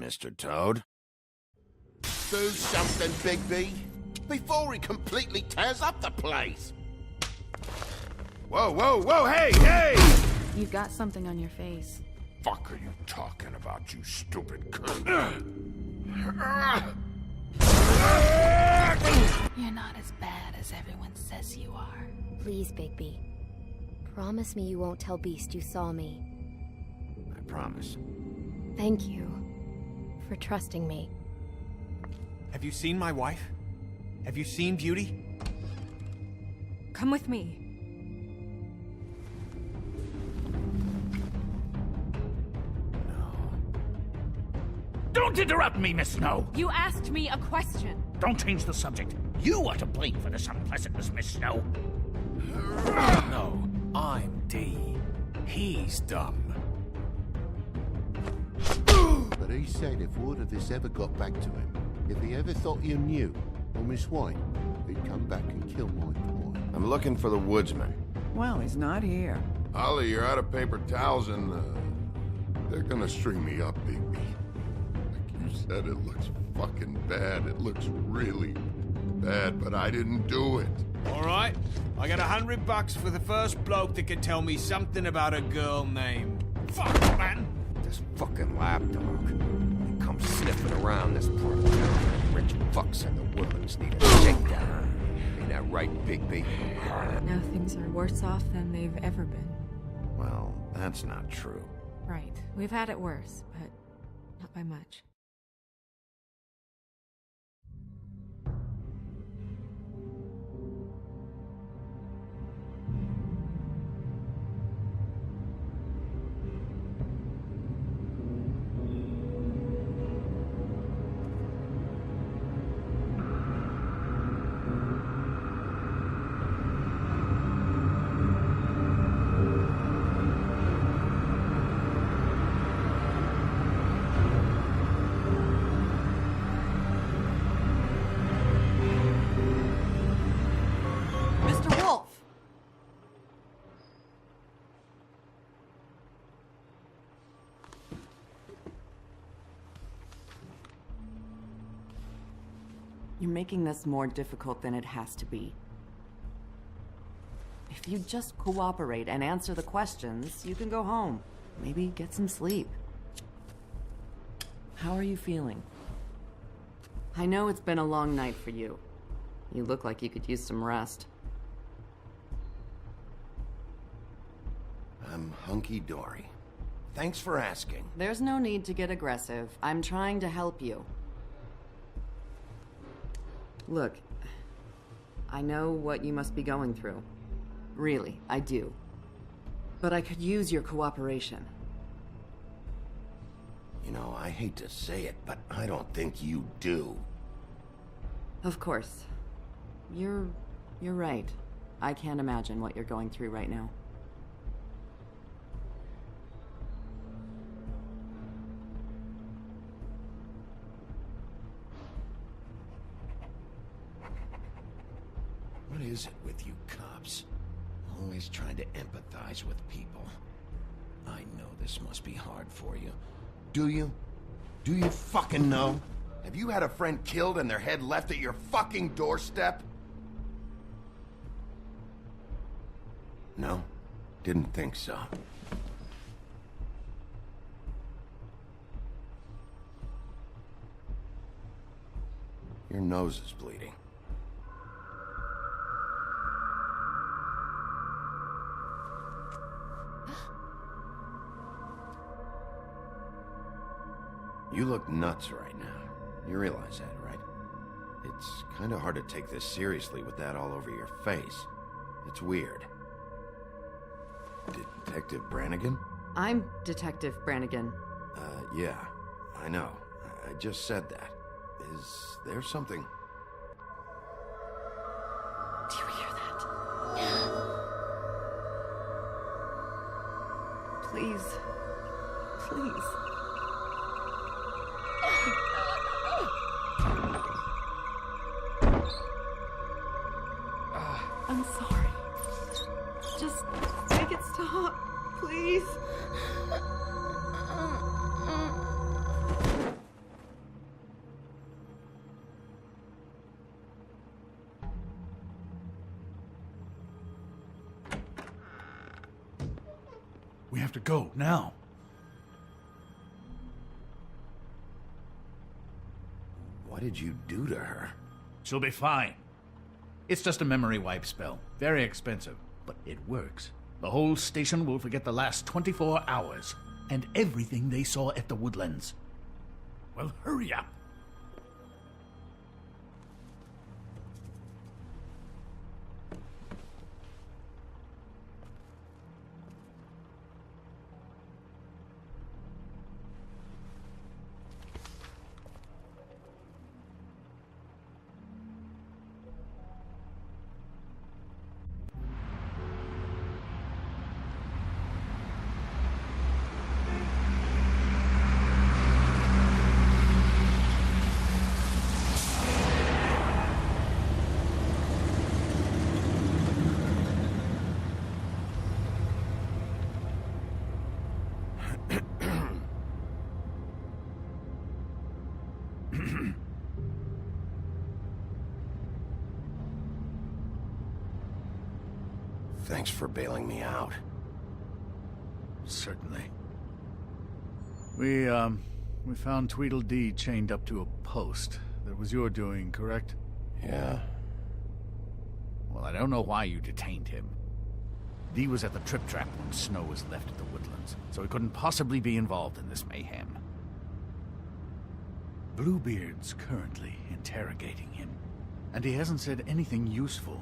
Mr. Toad. Do something, Bigby, before he completely tears up the place. Whoa, whoa, whoa, hey, hey! You've got something on your face. Fuck are you talking about, you stupid cunt? You're not as bad as everyone says you are. Please, Bigby. Promise me you won't tell Beast you saw me. I promise. Thank you for trusting me. Have you seen my wife? Have you seen Beauty? Come with me. Don't interrupt me, Miss Snow! You asked me a question. Don't change the subject. You are to blame for this unpleasantness, Miss Snow. No, I'm D. He's dumb. But he said if word of this ever got back to him, if he ever thought you knew, or Miss White, he'd come back and kill my boy. I'm looking for the woodsman. Well, he's not here. Ollie, you're out of paper towels and, they're gonna string me up, Bigby. Like you said, it looks fucking bad. It looks really bad, but I didn't do it. Alright, I got $100 for the first bloke that can tell me something about a girl named... Fuck, man! This fucking lapdog. He comes sniffing around this poor town. Rich fucks in the woodlands need a shakedown. Ain't that right, Bigby? Now things are worse off than they've ever been. Well, that's not true. Right. We've had it worse, but not by much. You're making this more difficult than it has to be. If you just cooperate and answer the questions, you can go home. Maybe get some sleep. How are you feeling? I know it's been a long night for you. You look like you could use some rest. I'm hunky-dory. Thanks for asking. There's no need to get aggressive. I'm trying to help you. Look, I know what you must be going through. Really, I do. But I could use your cooperation. You know, I hate to say it, but I don't think you do. Of course. You're right. I can't imagine what you're going through right now. What is it with you cops? Always trying to empathize with people. I know this must be hard for you. Do you? Do you fucking know? Have you had a friend killed and their head left at your fucking doorstep? No? Didn't think so. Your nose is bleeding. You look nuts right now. You realize that, right? It's kind of hard to take this seriously with that all over your face. It's weird. Detective Brannigan? I'm Detective Brannigan. Yeah. I know. I just said that. Is there something... Do you hear that? Please. Please. I'm sorry. Just make it stop, please. We have to go, now. What did you do to her? She'll be fine. It's just a memory wipe spell. Very expensive, but it works. The whole station will forget the last 24 hours, and everything they saw at the Woodlands. Well, hurry up. Thanks for bailing me out. Certainly. We found Tweedledee chained up to a post. That was your doing, correct? Yeah. Well, I don't know why you detained him. Dee was at the Trip Trap when Snow was left at the Woodlands, so he couldn't possibly be involved in this mayhem. Bluebeard's currently interrogating him, and he hasn't said anything useful.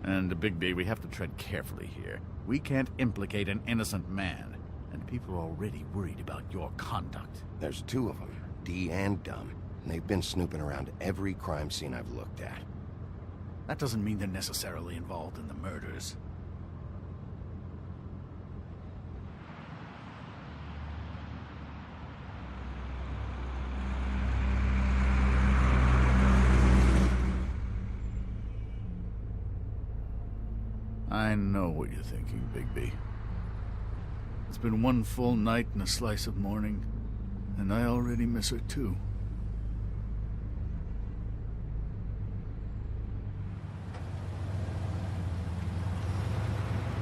And, Bigby, we have to tread carefully here. We can't implicate an innocent man, and people are already worried about your conduct. There's two of them, Dee and Dumb, and they've been snooping around every crime scene I've looked at. That doesn't mean they're necessarily involved in the murders. I know what you're thinking, Bigby. It's been one full night and a slice of morning, and I already miss her too.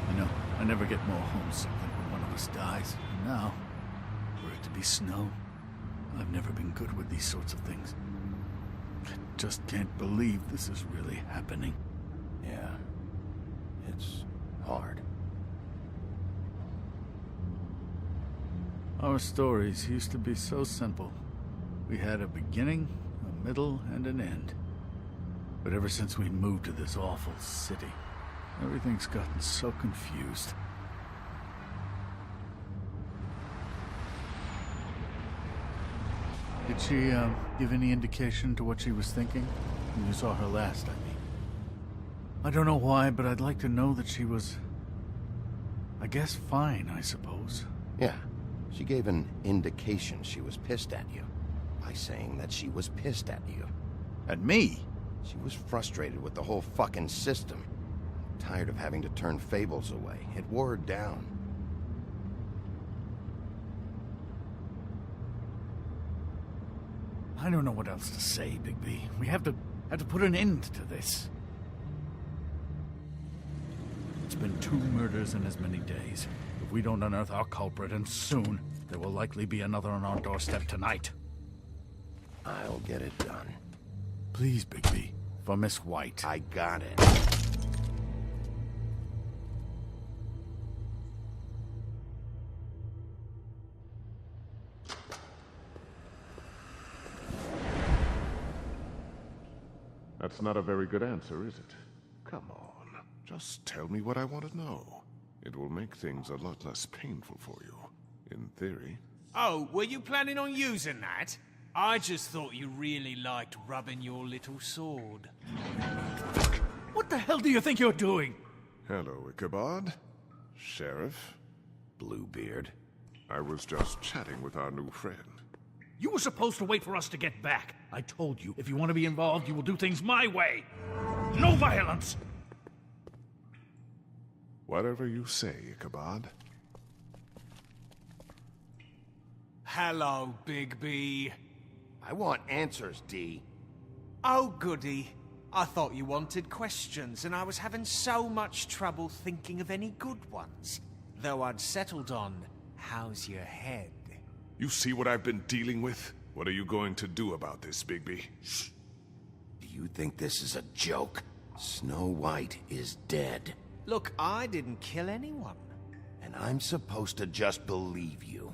I know, I never get more homesick than when one of us dies. And now, for it to be Snow, I've never been good with these sorts of things. I just can't believe this is really happening. Yeah. It's hard. Our stories used to be so simple. We had a beginning, a middle, and an end. But ever since we moved to this awful city, everything's gotten so confused. Did she, give any indication to what she was thinking? When you saw her last, I mean. I don't know why, but I'd like to know that she was... I guess fine, I suppose. Yeah. She gave an indication she was pissed at you. By saying that she was pissed at you. At me? She was frustrated with the whole fucking system. Tired of having to turn Fables away. It wore her down. I don't know what else to say, Bigby. We have to put an end to this. It's been 2 murders in as many days. If we don't unearth our culprit, and soon, there will likely be another on our doorstep tonight. I'll get it done. Please, Bigby. For Miss White. I got it. That's not a very good answer, is it? Come on. Just tell me what I want to know. It will make things a lot less painful for you, in theory. Oh, were you planning on using that? I just thought you really liked rubbing your little sword. What the hell do you think you're doing? Hello, Ichabod. Sheriff. Bluebeard. I was just chatting with our new friend. You were supposed to wait for us to get back. I told you, if you want to be involved, you will do things my way. No violence! Whatever you say, Ichabod. Hello, Bigby. I want answers, Dee. Oh, goody. I thought you wanted questions, and I was having so much trouble thinking of any good ones. though I'd settled on, how's your head? You see what I've been dealing with? What are you going to do about this, Bigby? Do you think this is a joke? Snow White is dead. Look, I didn't kill anyone. And I'm supposed to just believe you.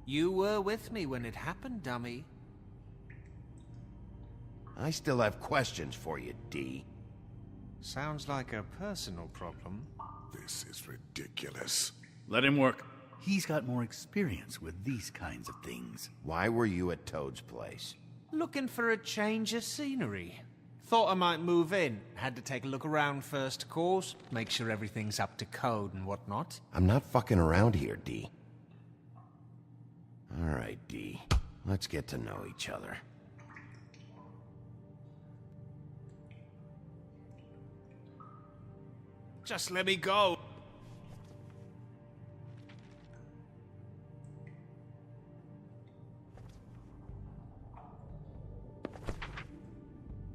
You were with me when it happened, dummy. I still have questions for you, D. Sounds like a personal problem. This is ridiculous. Let him work. He's got more experience with these kinds of things. Why were you at Toad's place? Looking for a change of scenery. Thought I might move in. Had to take a look around first, of course. Make sure everything's up to code and whatnot. I'm not fucking around here, D. All right, D. Let's get to know each other. Just let me go.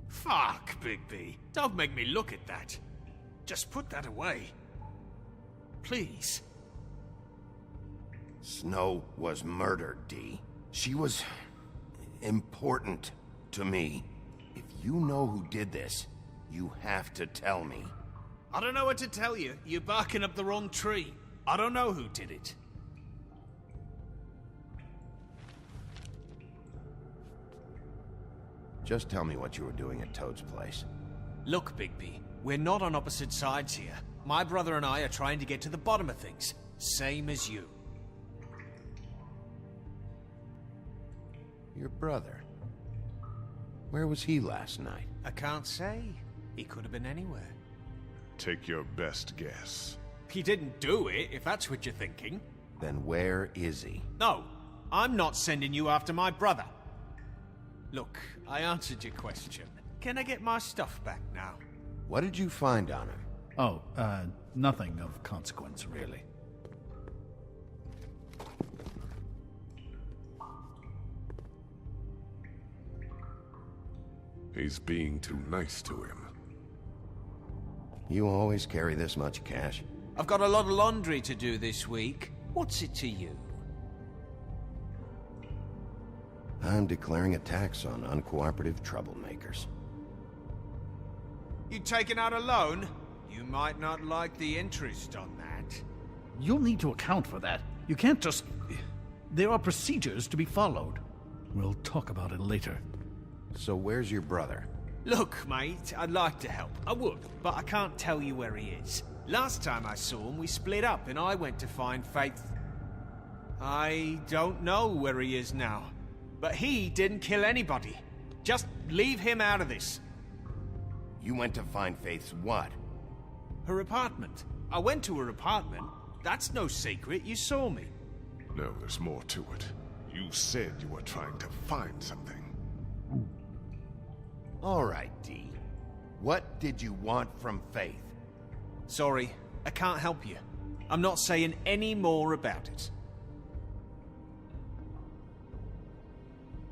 Fuck, Bigby. Don't make me look at that. Just put that away. Please. Snow was murdered, D. She was important to me. If you know who did this, you have to tell me. I don't know what to tell you. You're barking up the wrong tree. I don't know who did it. Just tell me what you were doing at Toad's place. Look, Bigby, we're not on opposite sides here. My brother and I are trying to get to the bottom of things. Same as you. Your brother? Where was he last night? I can't say. He could have been anywhere. Take your best guess. He didn't do it, if that's what you're thinking. Then where is he? No, I'm not sending you after my brother. Look, I answered your question. Can I get my stuff back now? What did you find on him? Oh, nothing of consequence, really. He's being too nice to him. You always carry this much cash? I've got a lot of laundry to do this week. What's it to you? I'm declaring a tax on uncooperative troublemakers. You taking out a loan? You might not like the interest on that. You'll need to account for that. You can't just... There are procedures to be followed. We'll talk about it later. So where's your brother? Look, mate, I'd like to help. I would, but I can't tell you where he is. Last time I saw him, we split up and I went to find Faith. I don't know where he is now. But he didn't kill anybody. Just leave him out of this. You went to find Faith's what? Her apartment. I went to her apartment. That's no secret. You saw me. No, there's more to it. You said you were trying to find something. All right, D. What did you want from Faith? Sorry, I can't help you. I'm not saying any more about it.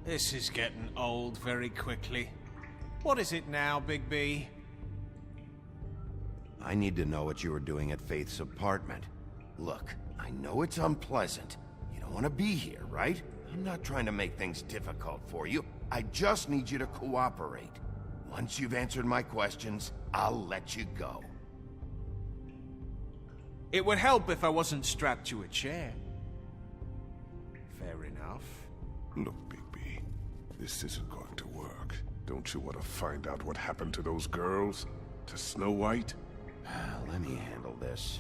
This is getting old very quickly. What is it now, Bigby? I need to know what you were doing at Faith's apartment. Look, I know it's unpleasant. You don't want to be here, right? I'm not trying to make things difficult for you. I just need you to cooperate. Once you've answered my questions, I'll let you go. It would help if I wasn't strapped to a chair. Fair enough. Look, Bigby, this isn't going to work. Don't you want to find out what happened to those girls? To Snow White? Let me handle this.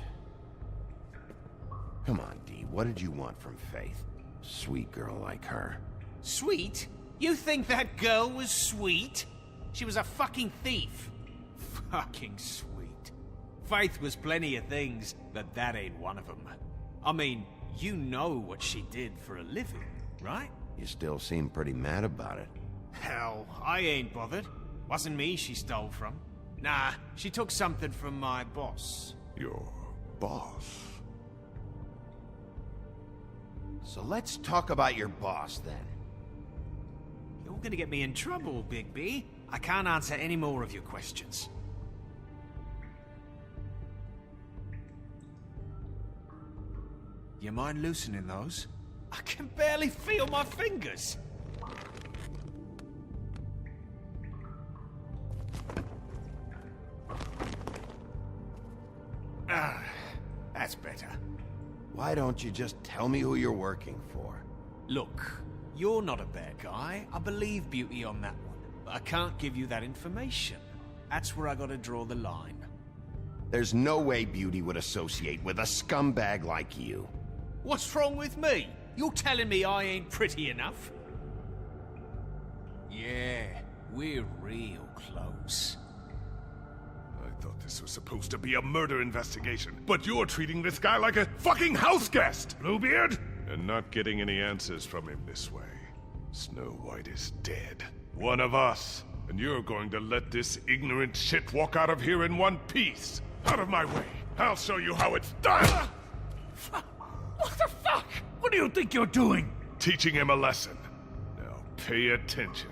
Come on, D. What did you want from Faith? Sweet girl like her. Sweet? You think that girl was sweet? She was a fucking thief. Fucking sweet. Faith was plenty of things, but that ain't one of them. I mean, you know what she did for a living, right? You still seem pretty mad about it. Hell, I ain't bothered. Wasn't me she stole from. Nah, she took something from my boss. Your boss? So let's talk about your boss, then. You're gonna get me in trouble, Bigby. I can't answer any more of your questions. You mind loosening those? I can barely feel my fingers. Ah, that's better. Why don't you just tell me who you're working for? Look, you're not a bad guy. I believe Beauty on that one. But I can't give you that information. That's where I gotta draw the line. There's no way Beauty would associate with a scumbag like you. What's wrong with me? You're telling me I ain't pretty enough? Yeah, we're real close. I thought this was supposed to be a murder investigation, but you're treating this guy like a fucking house guest, Bluebeard! And not getting any answers from him this way. Snow White is dead. One of us. And you're going to let this ignorant shit walk out of here in one piece. Out of my way. I'll show you how it's done! What the fuck? What do you think you're doing? Teaching him a lesson. Now pay attention.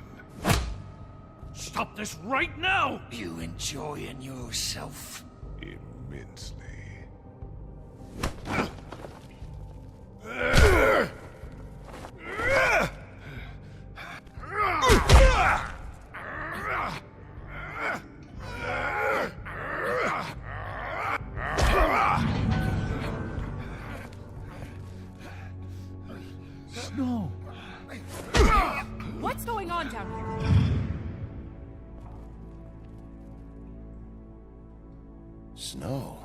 Stop this right now! You enjoying yourself? Immensely. Snow! What's going on down here? Snow.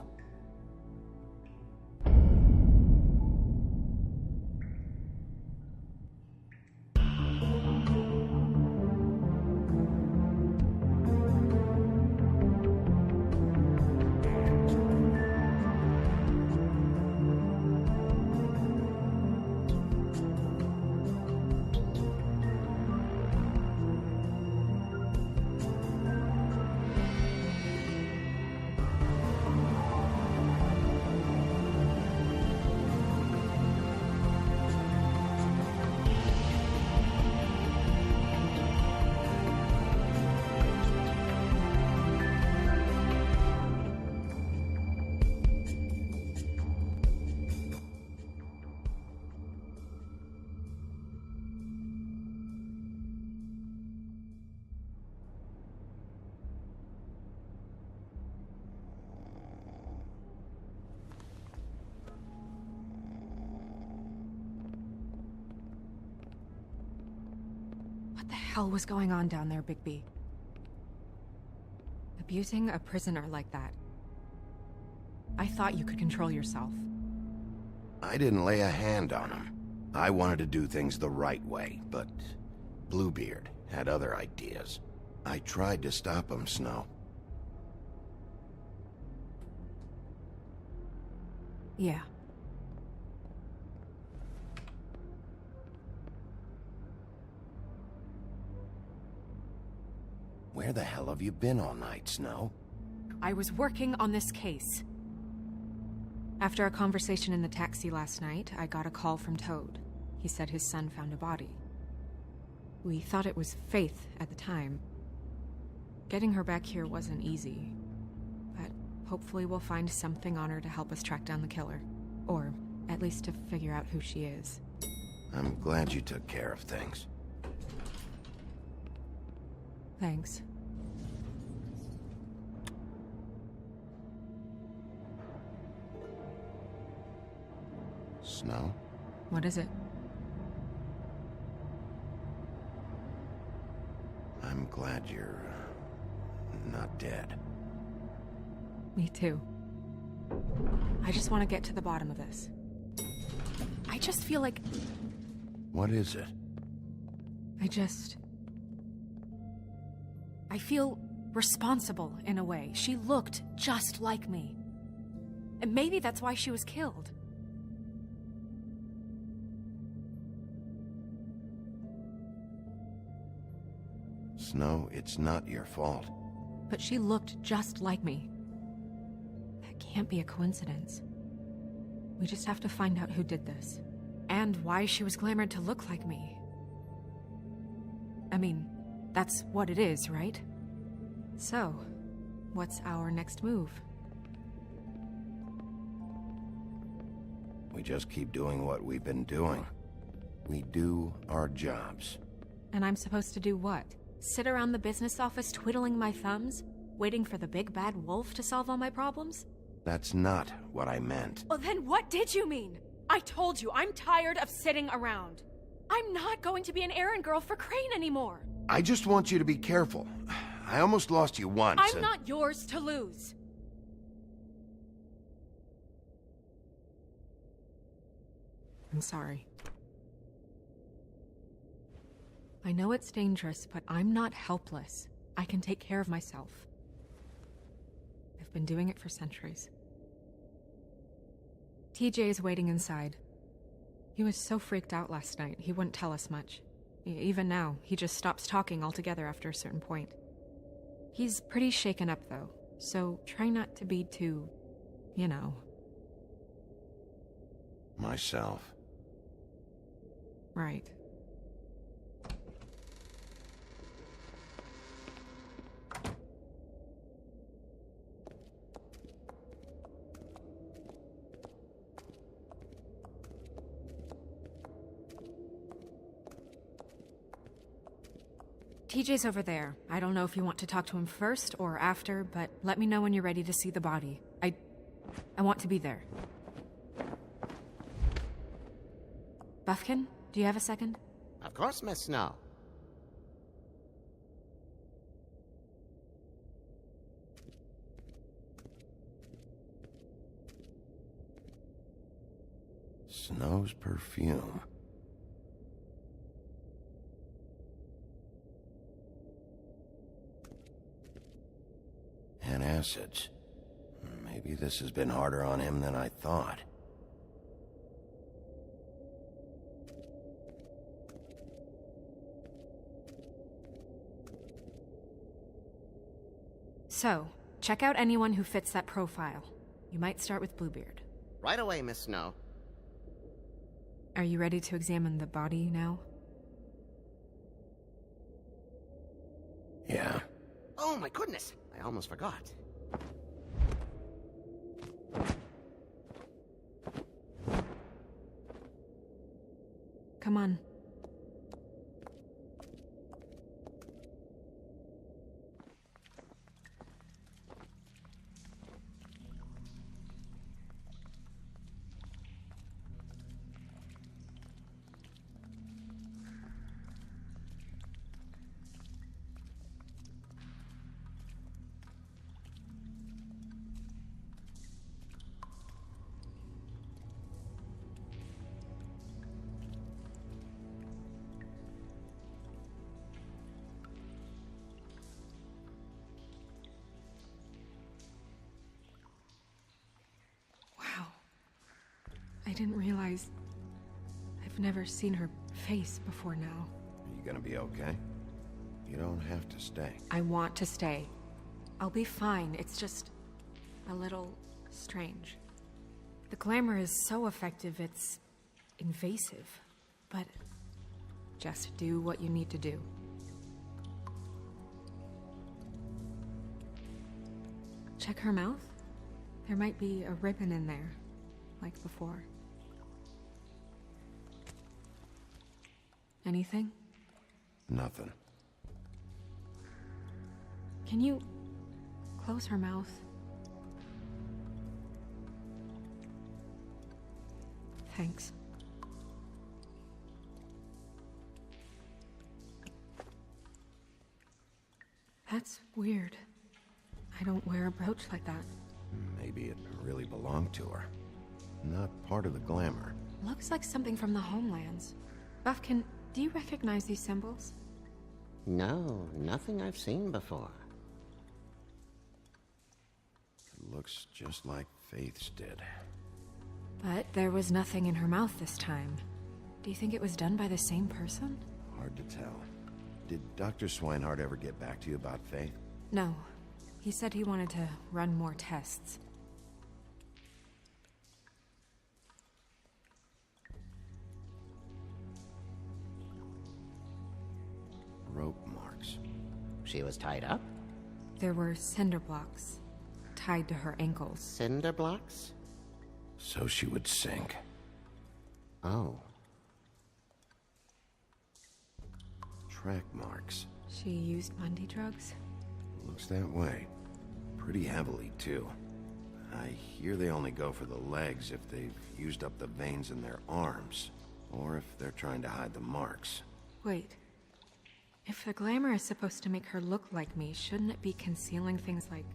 What the hell was going on down there, Bigby? Abusing a prisoner like that. I thought you could control yourself. I didn't lay a hand on him. I wanted to do things the right way, but Bluebeard had other ideas. I tried to stop him, Snow. Yeah. Where the hell have you been all night, Snow? I was working on this case. After a conversation in the taxi last night, I got a call from Toad. He said his son found a body. We thought it was Faith at the time. Getting her back here wasn't easy, but hopefully we'll find something on her to help us track down the killer. Or at least to figure out who she is. I'm glad you took care of things. Thanks. Snow? What is it? I'm glad you're not dead. Me too. I just want to get to the bottom of this. I just feel like... What is it? I feel responsible in a way. She looked just like me. And maybe that's why she was killed. Snow, it's not your fault. But she looked just like me. That can't be a coincidence. We just have to find out who did this. And why she was glamored to look like me. I mean, that's what it is, right? So, what's our next move? We just keep doing what we've been doing. We do our jobs. And I'm supposed to do what? Sit around the business office twiddling my thumbs? Waiting for the big bad wolf to solve all my problems? That's not what I meant. Well, then what did you mean? I told you, I'm tired of sitting around. I'm not going to be an errand girl for Crane anymore. I just want you to be careful. I almost lost you once. I'm not yours to lose. I'm sorry. I know it's dangerous, but I'm not helpless. I can take care of myself. I've been doing it for centuries. TJ is waiting inside. He was so freaked out last night, he wouldn't tell us much. Even now, he just stops talking altogether after a certain point. He's pretty shaken up, though, so try not to be too, you know. Myself. Right. TJ's over there. I don't know if you want to talk to him first or after, but let me know when you're ready to see the body. I want to be there. Buffkin, do you have a second? Of course, Miss Snow. Snow's perfume. And acids. Maybe this has been harder on him than I thought. So, check out anyone who fits that profile. You might start with Bluebeard. Right away, Miss Snow. Are you ready to examine the body now? Yeah. Oh my goodness, I almost forgot. Come on. I didn't realize I've never seen her face before now. Are you gonna be okay? You don't have to stay. I want to stay. I'll be fine. It's just a little strange. The glamour is so effective, it's invasive. But just do what you need to do. Check her mouth. There might be a ribbon in there, like before. Anything? Nothing. Can you close her mouth? Thanks. That's weird. I don't wear a brooch like that. Maybe it really belonged to her. Not part of the glamour. Looks like something from the homelands. Buffkin, do you recognize these symbols? No, nothing I've seen before. It looks just like Faith's did. But there was nothing in her mouth this time. Do you think it was done by the same person? Hard to tell. Did Dr. Swinehart ever get back to you about Faith? No. He said he wanted to run more tests. Rope marks. She was tied up? There were cinder blocks tied to her ankles. Cinder blocks? So she would sink. Oh. Track marks. She used Bundy drugs? Looks that way. Pretty heavily, too. I hear they only go for the legs if they've used up the veins in their arms, or if they're trying to hide the marks. Wait. If the glamour is supposed to make her look like me, shouldn't it be concealing things like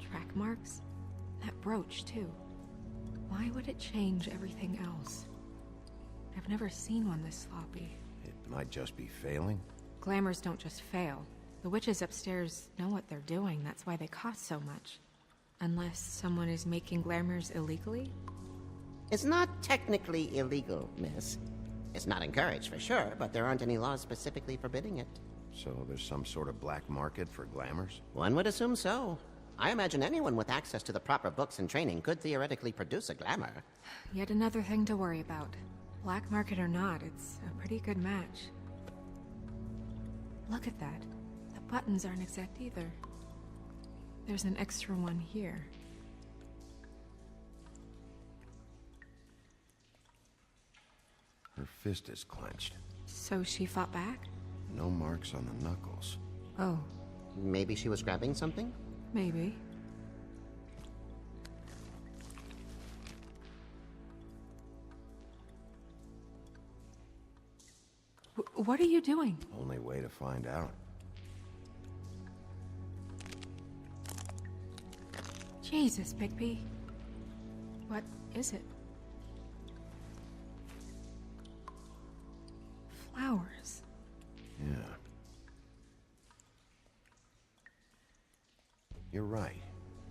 track marks? That brooch, too. Why would it change everything else? I've never seen one this sloppy. It might just be failing. Glamours don't just fail. The witches upstairs know what they're doing, that's why they cost so much. Unless someone is making glamours illegally? It's not technically illegal, miss. It's not encouraged for sure, but there aren't any laws specifically forbidding it. So there's some sort of black market for glamours? One would assume so. I imagine anyone with access to the proper books and training could theoretically produce a glamour. Yet another thing to worry about. Black market or not, it's a pretty good match. Look at that. The buttons aren't exact either. There's an extra one here. Her fist is clenched. So she fought back? No marks on the knuckles. Oh. Maybe she was grabbing something? Maybe. What are you doing? Only way to find out. Jesus, Bigby. What is it? Flowers. Yeah. You're right.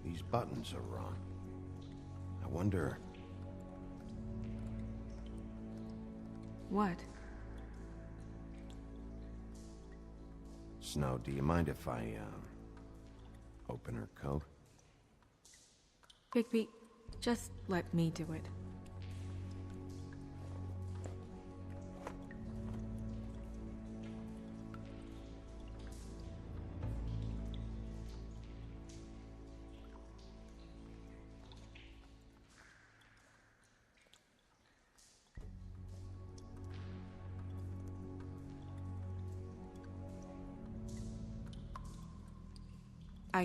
These buttons are wrong. I wonder... What? Snow, do you mind if I, open her coat? Bigby, just let me do it.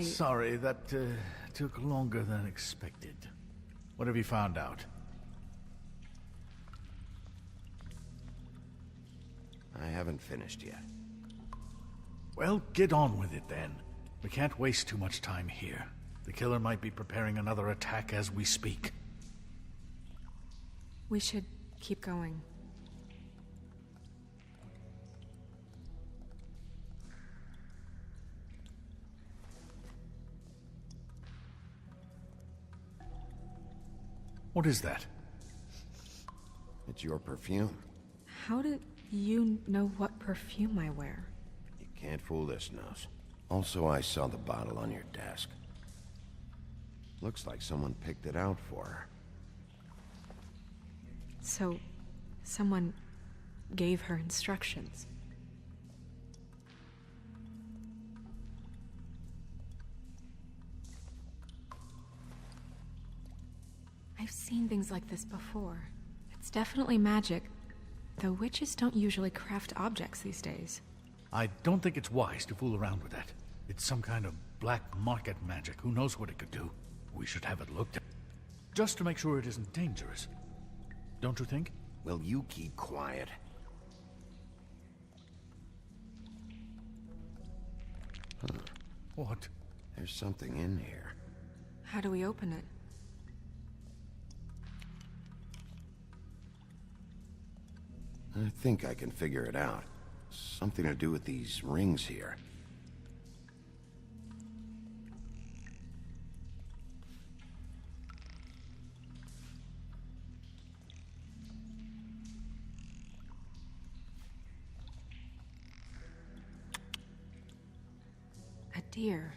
Sorry, that took longer than expected. What have you found out? I haven't finished yet. Well, get on with it then. We can't waste too much time here. The killer might be preparing another attack as we speak. We should keep going. What is that? It's your perfume. How did you know what perfume I wear? You can't fool this nose. Also, I saw the bottle on your desk. Looks like someone picked it out for her. So, someone gave her instructions. I've seen things like this before. It's definitely magic, though witches don't usually craft objects these days. I don't think it's wise to fool around with that. It's some kind of black market magic. Who knows what it could do? We should have it looked at. Just to make sure it isn't dangerous. Don't you think? Will you keep quiet? Huh. What? There's something in here. How do we open it? I think I can figure it out. Something to do with these rings here. A deer.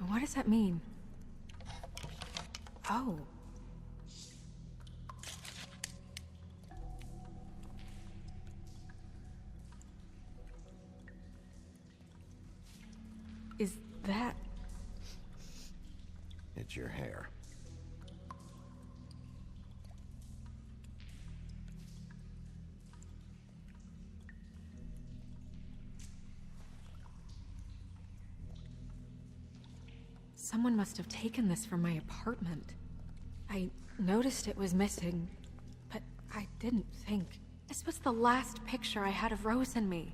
What does that mean? Oh. Is that... It's your hair. Someone must have taken this from my apartment. I noticed it was missing, but I didn't think. This was the last picture I had of Rose and me.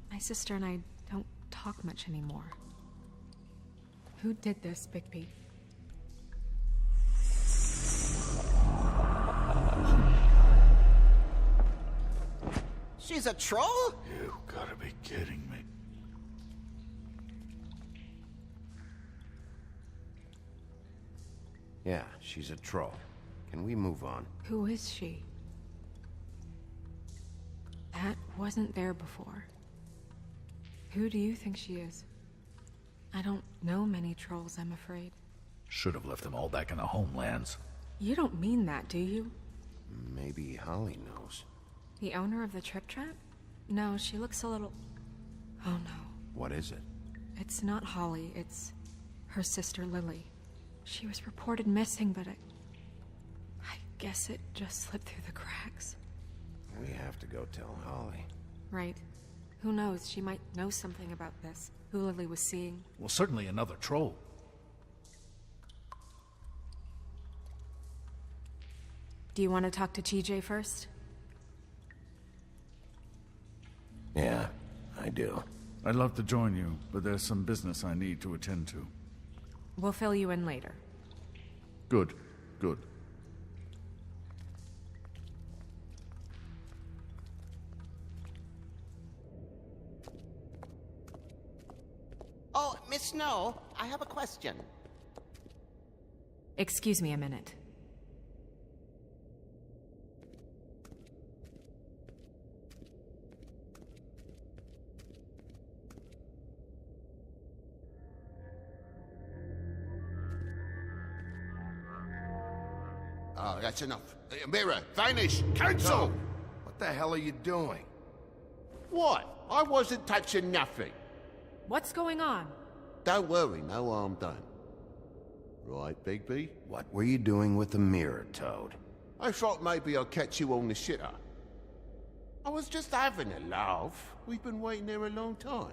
My sister and I don't talk much anymore. Who did this, Bigby? She's a troll? You gotta be kidding me. Yeah, she's a troll. Can we move on? Who is she? That wasn't there before. Who do you think she is? I don't know many trolls, I'm afraid. Should have left them all back in the homelands. You don't mean that, do you? Maybe Holly knows. The owner of the Trip Trap? No, she looks a little... Oh no. What is it? It's not Holly, it's her sister Lily. She was reported missing, but I guess it just slipped through the cracks. We have to go tell Holly. Right. Who knows, she might know something about this. Who Lily was seeing. Well, certainly another troll. Do you want to talk to TJ first? Yeah, I do. I'd love to join you, but there's some business I need to attend to. We'll fill you in later. Good, good. Oh, Miss Snow, I have a question. Excuse me a minute. Oh, that's enough. Mirror, vanish, cancel! Toad, what the hell are you doing? What? I wasn't touching nothing. What's going on? Don't worry, no harm done. Right, Bigby? What were you doing with the mirror, Toad? I thought maybe I'd catch you on the shitter. I was just having a laugh. We've been waiting there a long time.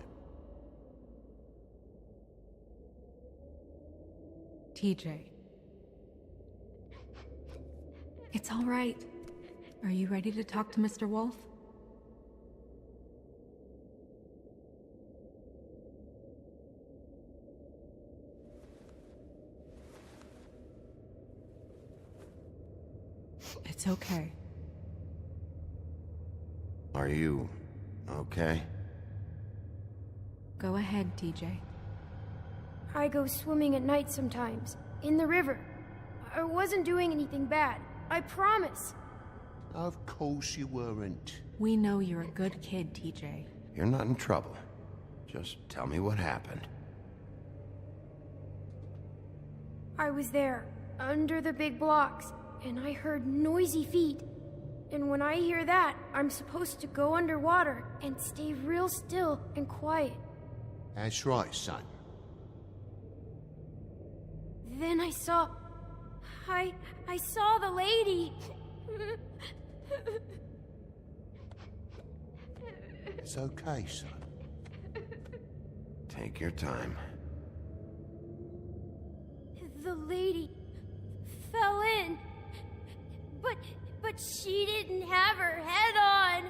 TJ. It's all right. Are you ready to talk to Mr. Wolf? It's okay. Are you okay? Go ahead, TJ. I go swimming at night sometimes, in the river. I wasn't doing anything bad, I promise. Of course you weren't. We know you're a good kid, TJ. You're not in trouble. Just tell me what happened. I was there, under the big blocks, and I heard noisy feet. And when I hear that, I'm supposed to go underwater and stay real still and quiet. That's right, son. Then I saw the lady. It's okay, son. Take your time. The lady fell in. But she didn't have her head on.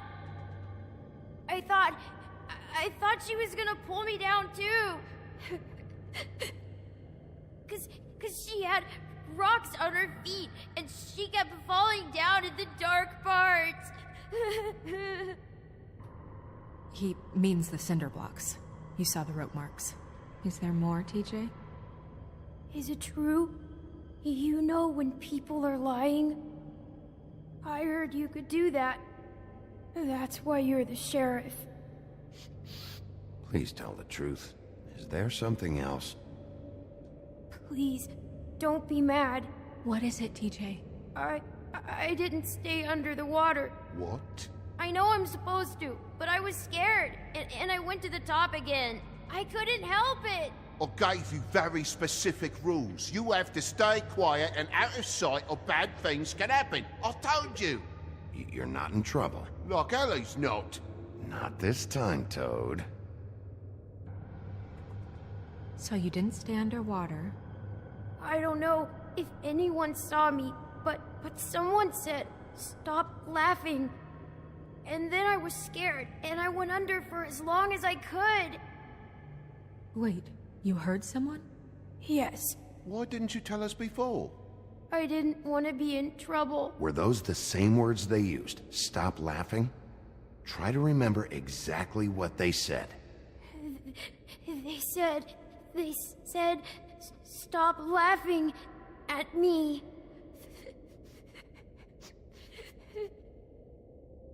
I thought she was gonna pull me down too. Cause she had rocks on her feet and she kept falling down in the dark parts. He means the cinder blocks. You saw the rope marks. Is there more, TJ? Is it true? You know when people are lying? I heard you could do that. That's why you're the sheriff. Please tell the truth. Is there something else? Please, don't be mad. What is it, TJ? I didn't stay under the water. What? I know I'm supposed to, but I was scared, and I went to the top again. I couldn't help it. I gave you very specific rules. You have to stay quiet and out of sight or bad things can happen. I told you. You're not in trouble. Like Ellie's not. Not this time, Toad. So you didn't stay underwater, I don't know if anyone saw me, but someone said, "Stop laughing." And then I was scared, and I went under for as long as I could. Wait, you heard someone? Yes. Why didn't you tell us before? I didn't want to be in trouble. Were those the same words they used? Stop laughing? Try to remember exactly what they said. They said, "Stop laughing at me."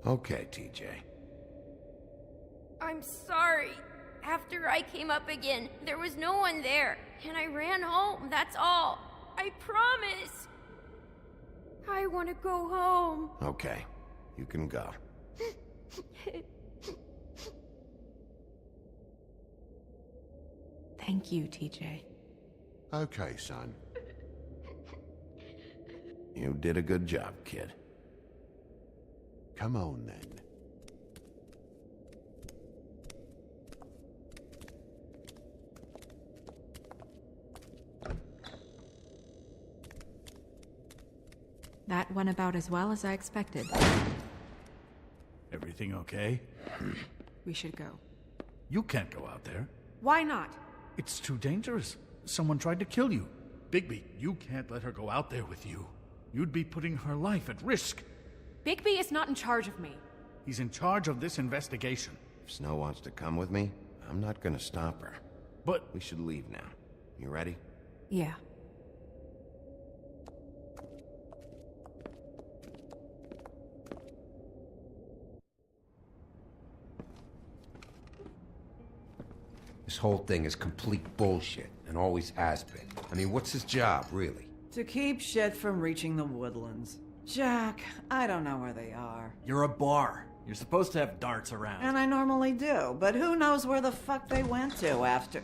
Okay, TJ. I'm sorry. After I came up again, there was no one there, and I ran home, that's all. I promise. I want to go home. Okay, you can go. Thank you, TJ. Okay, son. You did a good job, kid. Come on, then. That went about as well as I expected. Everything okay? We should go. You can't go out there. Why not? It's too dangerous. Someone tried to kill you. Bigby, you can't let her go out there with you. You'd be putting her life at risk. Bigby is not in charge of me. He's in charge of this investigation. If Snow wants to come with me, I'm not gonna stop her. But we should leave now. You ready? Yeah. This whole thing is complete bullshit, and always has been. I mean, what's his job, really? To keep shit from reaching the woodlands. Jack, I don't know where they are. You're a bar. You're supposed to have darts around. And I normally do, but who knows where the fuck they went to after...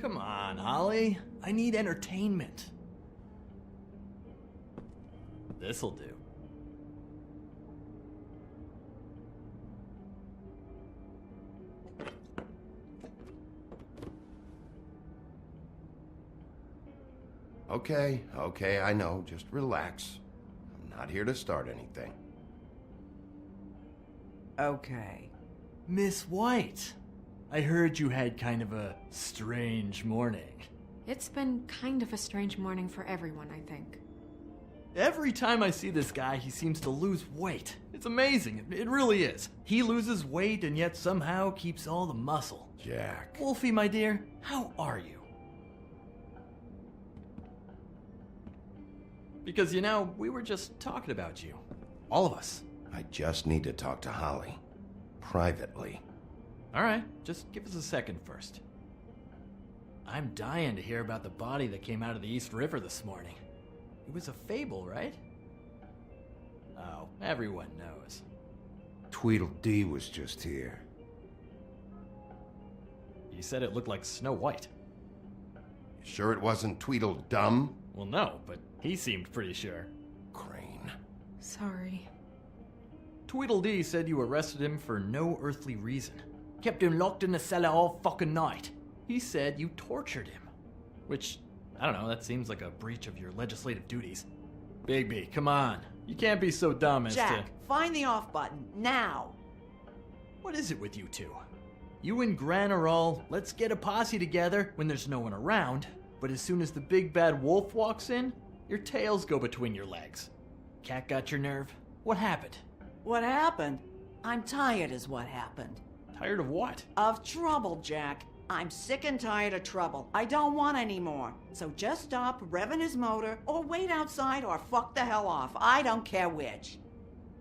Come on, Holly. I need entertainment. This'll do. Okay, I know. Just relax. I'm not here to start anything. Okay. Miss White, I heard you had kind of a strange morning. It's been kind of a strange morning for everyone, I think. Every time I see this guy, he seems to lose weight. It's amazing. It really is. He loses weight and yet somehow keeps all the muscle. Jack. Wolfie, my dear, how are you? Because, you know, we were just talking about you. All of us. I just need to talk to Holly. Privately. All right, just give us a second first. I'm dying to hear about the body that came out of the East River this morning. It was a fable, right? Oh, everyone knows. Tweedledee was just here. You said it looked like Snow White. You sure it wasn't Tweedledum? Well, no, but he seemed pretty sure. Crane. Sorry. Tweedledee said you arrested him for no earthly reason. Kept him locked in the cellar all fucking night. He said you tortured him. Which, I don't know, that seems like a breach of your legislative duties. Bigby, come on. You can't be so dumb as Jack, to... find the off button, now! What is it with you two? You and Gran are all, let's get a posse together when there's no one around, but as soon as the big bad wolf walks in, your tails go between your legs. Cat got your nerve? What happened? What happened? I'm tired is what happened. Tired of what? Of trouble, Jack. I'm sick and tired of trouble. I don't want any more. So just stop revving his motor, or wait outside, or fuck the hell off. I don't care which.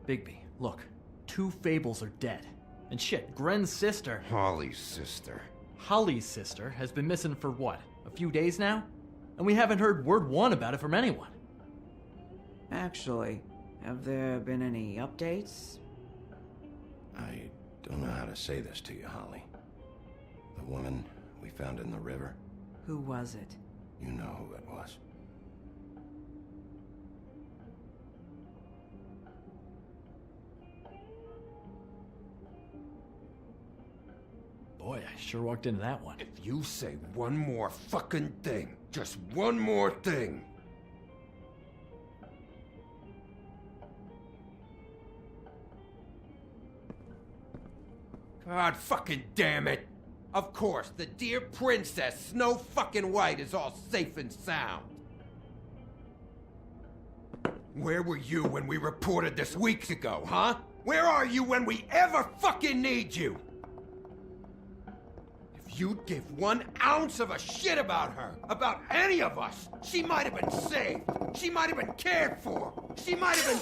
Bigby, look. 2 fables are dead. And shit, Gren's sister... Holly's sister. Holly's sister has been missing for what? A few days now? And we haven't heard word one about it from anyone. Actually, have there been any updates? I don't know how to say this to you, Holly. The woman we found in the river. Who was it? You know who it was. Boy, I sure walked into that one. If you say one more fucking thing, just one more thing. God fucking damn it! Of course, the dear Princess Snow fucking White is all safe and sound. Where were you when we reported this weeks ago, huh? Where are you when we ever fucking need you? If you'd give 1 ounce of a shit about her, about any of us, she might have been saved. She might have been cared for. She might have been...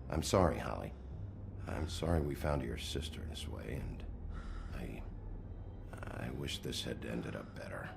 I'm sorry, Holly. I'm sorry we found your sister this way, and I wish this had ended up better.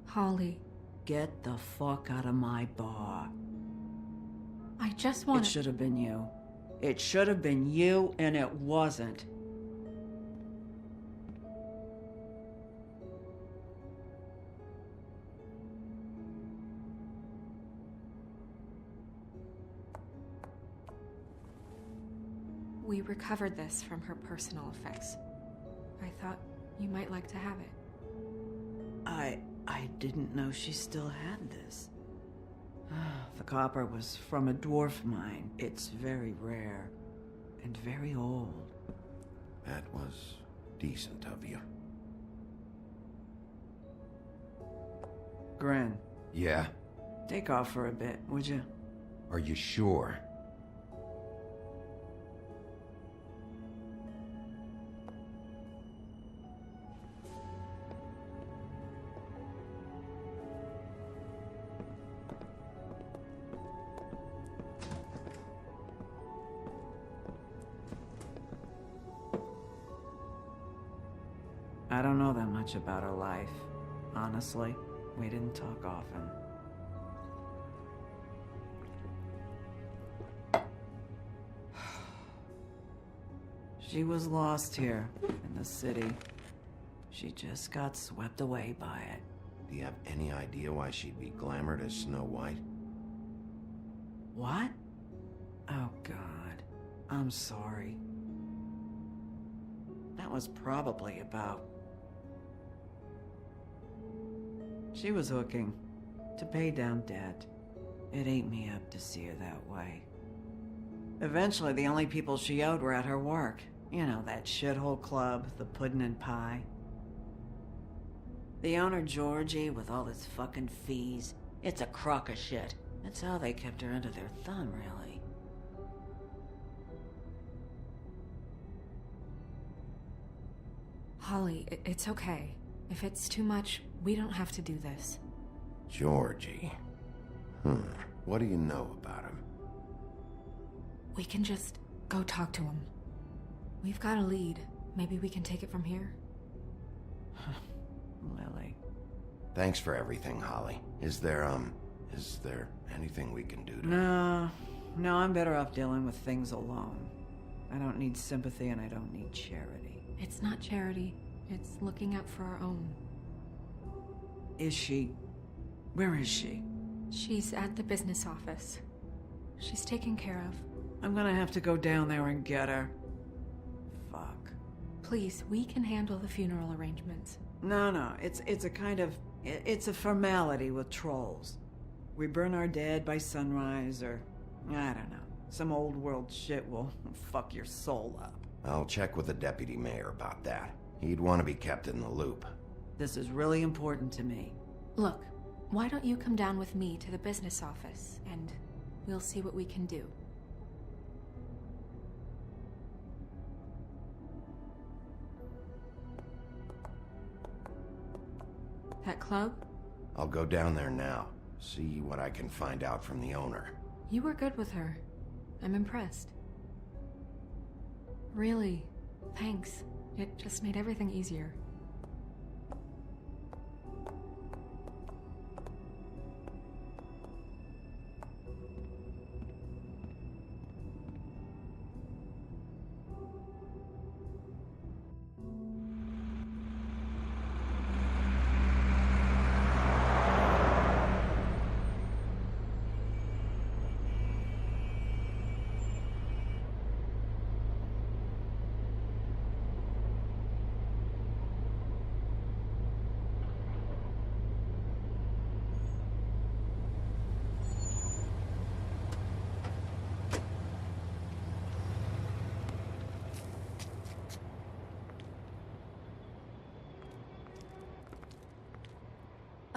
Holly, Get the fuck out of my bar. I just want It should have been you. It should have been you, and it wasn't. We recovered this from her personal effects. I thought you might like to have it. I didn't know she still had this. The copper was from a dwarf mine. It's very rare and very old. That was decent of you. Gren. Yeah? Take off for a bit, would you? Are you sure? I don't know that much about her life. Honestly, we didn't talk often. She was lost here, in the city. She just got swept away by it. Do you have any idea why she'd be glamored as Snow White? What? Oh, God. I'm sorry. That was probably about... She was hooking to pay down debt. It ate me up to see her that way. Eventually, the only people she owed were at her work. You know, that shithole club, the Puddin' and Pie. The owner, Georgie, with all his fucking fees, it's a crock of shit. That's how they kept her under their thumb, really. Holly, it's okay. If it's too much, we don't have to do this. Georgie. What do you know about him? We can just go talk to him. We've got a lead. Maybe we can take it from here. Lily. Thanks for everything, Holly. Is there anything we can do to... No, I'm better off dealing with things alone. I don't need sympathy and I don't need charity. It's not charity. It's looking out for our own. Is she... Where is she? She's at the business office. She's taken care of. I'm gonna have to go down there and get her. Fuck. Please, we can handle the funeral arrangements. No, it's a kind of... It's a formality with trolls. We burn our dead by sunrise, or... I don't know. Some old world shit will fuck your soul up. I'll check with the deputy mayor about that. He'd want to be kept in the loop. This is really important to me. Look, why don't you come down with me to the business office, and we'll see what we can do. That club? I'll go down there now. See what I can find out from the owner. You were good with her. I'm impressed. Really, thanks. It just made everything easier.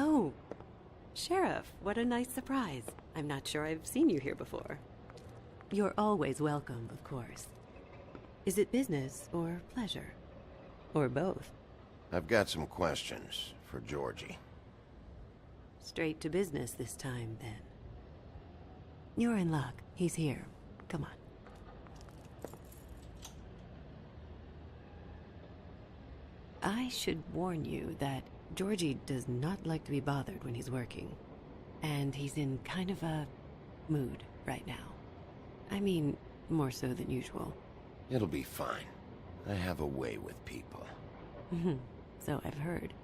Oh, Sheriff, what a nice surprise. I'm not sure I've seen you here before. You're always welcome, of course. Is it business or pleasure? Or both? I've got some questions for Georgie. Straight to business this time, then. You're in luck. He's here. Come on. I should warn you that Georgie does not like to be bothered when he's working. And he's in kind of a mood right now. I mean, more so than usual. It'll be fine. I have a way with people. So I've heard.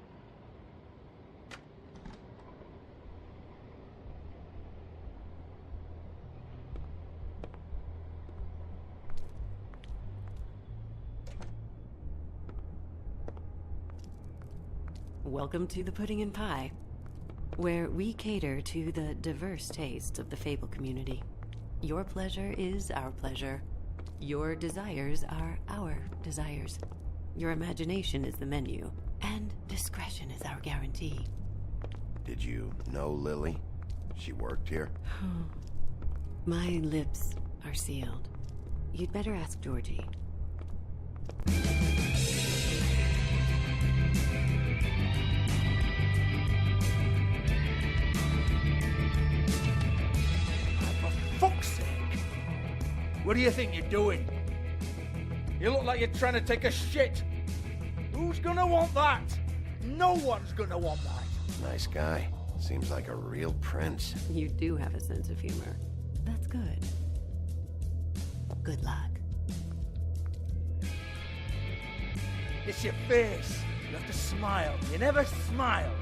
Welcome to the Pudding and Pie, where we cater to the diverse tastes of the Fable community. Your pleasure is our pleasure. Your desires are our desires. Your imagination is the menu, and discretion is our guarantee. Did you know Lily? She worked here? My lips are sealed. You'd better ask Georgie. Fuck's sake! What do you think you're doing? You look like you're trying to take a shit. Who's gonna want that? No one's gonna want that. Nice guy. Seems like a real prince. You do have a sense of humor. That's good. Good luck. It's your face. You have to smile. You never smile.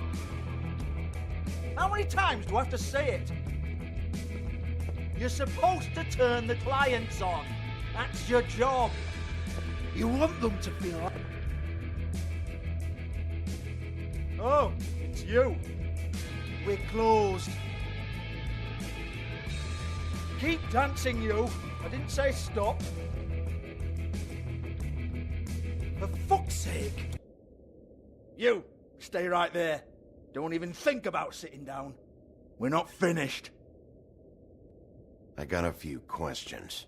How many times do I have to say it? You're supposed to turn the clients on. That's your job. You want them to feel like... Oh, it's you. We're closed. Keep dancing, you. I didn't say stop. For fuck's sake. You, stay right there. Don't even think about sitting down. We're not finished. I got a few questions.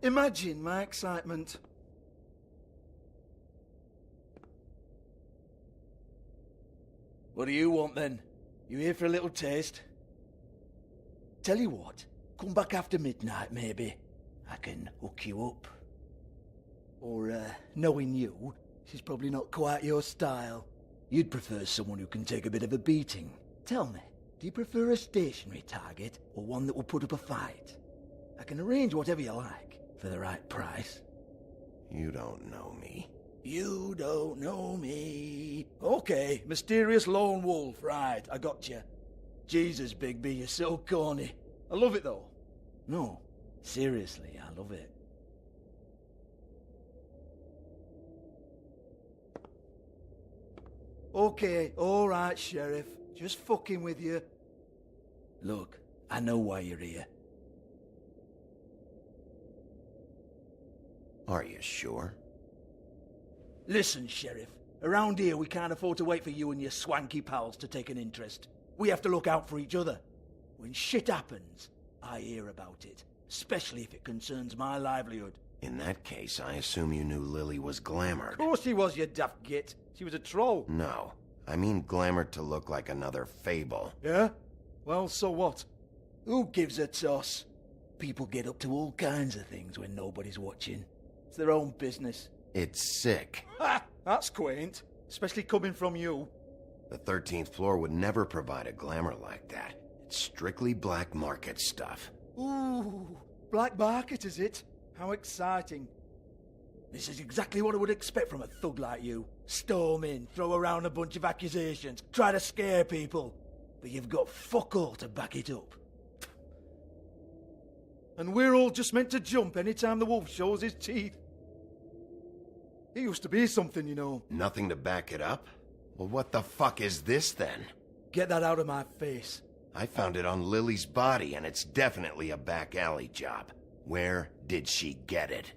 Imagine my excitement. What do you want then? You here for a little taste? Tell you what, come back after midnight maybe. I can hook you up. Or, knowing you, she's probably not quite your style. You'd prefer someone who can take a bit of a beating. Tell me, do you prefer a stationary target or one that will put up a fight? I can arrange whatever you like for the right price. You don't know me. You don't know me. Okay, mysterious lone wolf, right, I got you. Jesus, Bigby, you're so corny. I love it though. No, seriously, I love it. Okay, alright, Sheriff. Just fucking with you. Look, I know why you're here. Are you sure? Listen, Sheriff. Around here, we can't afford to wait for you and your swanky pals to take an interest. We have to look out for each other. When shit happens, I hear about it. Especially if it concerns my livelihood. In that case, I assume you knew Lily was glamored. Of course she was, you daft git. She was a troll. No. I mean glamored to look like another fable. Yeah? Well, so what? Who gives a toss? People get up to all kinds of things when nobody's watching. It's their own business. It's sick. Ha! That's quaint. Especially coming from you. The 13th floor would never provide a glamour like that. It's strictly black market stuff. Ooh, black market, is it? How exciting. This is exactly what I would expect from a thug like you. Storm in, throw around a bunch of accusations, try to scare people. But you've got fuck all to back it up. And we're all just meant to jump anytime the wolf shows his teeth. He used to be something, you know. Nothing to back it up? Well, what the fuck is this then? Get that out of my face. I found it on Lily's body, and it's definitely a back alley job. Where did she get it?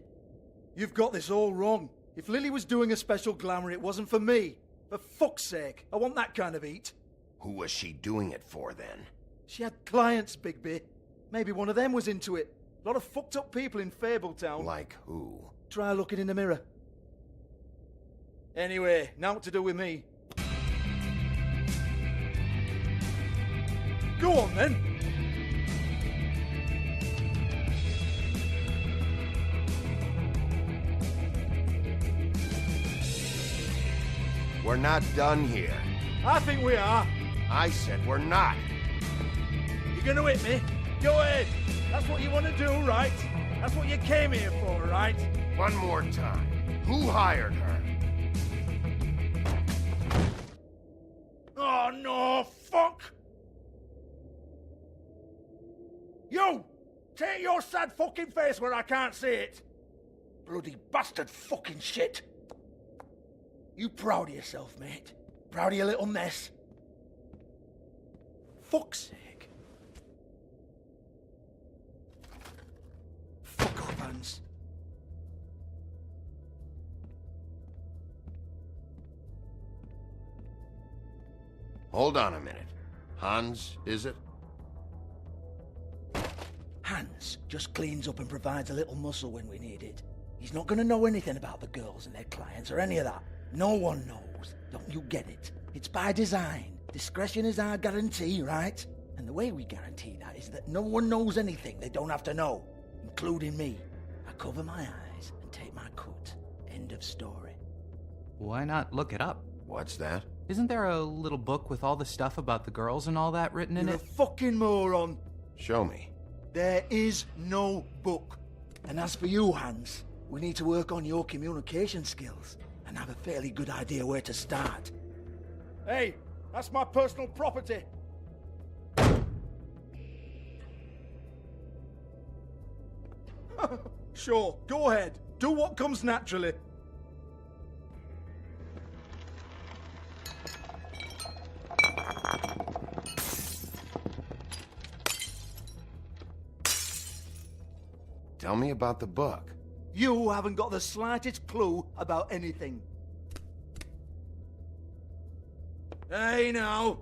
You've got this all wrong. If Lily was doing a special glamour, it wasn't for me. For fuck's sake, I want that kind of eat. Who was she doing it for, then? She had clients, Bigby. Maybe one of them was into it. A lot of fucked up people in Fabletown. Like who? Try looking in the mirror. Anyway, now what to do with me. Go on, then. We're not done here. I think we are. I said we're not. You're gonna hit me? Go ahead. That's what you want to do, right? That's what you came here for, right? One more time. Who hired her? Oh, no, fuck! You! Take your sad fucking face where I can't see it! Bloody bastard fucking shit! You proud of yourself, mate? Proud of your little mess? Fuck's sake. Fuck off, Hans. Hold on a minute. Hans, is it? Hans just cleans up and provides a little muscle when we need it. He's not going to know anything about the girls and their clients or any of that. No one knows. Don't you get it? It's by design. Discretion is our guarantee, right? And the way we guarantee that is that no one knows anything they don't have to know, including me. I cover my eyes and take my cut. End of story. Why not look it up? What's that? Isn't there a little book with all the stuff about the girls and all that written in You're it? a fucking moron. Show me. There is no book. And as for you, Hans, we need to work on your communication skills and have a fairly good idea where to start. Hey, that's my personal property. Sure, go ahead. Do what comes naturally. Tell me about the book. You haven't got the slightest clue about anything. Hey, now.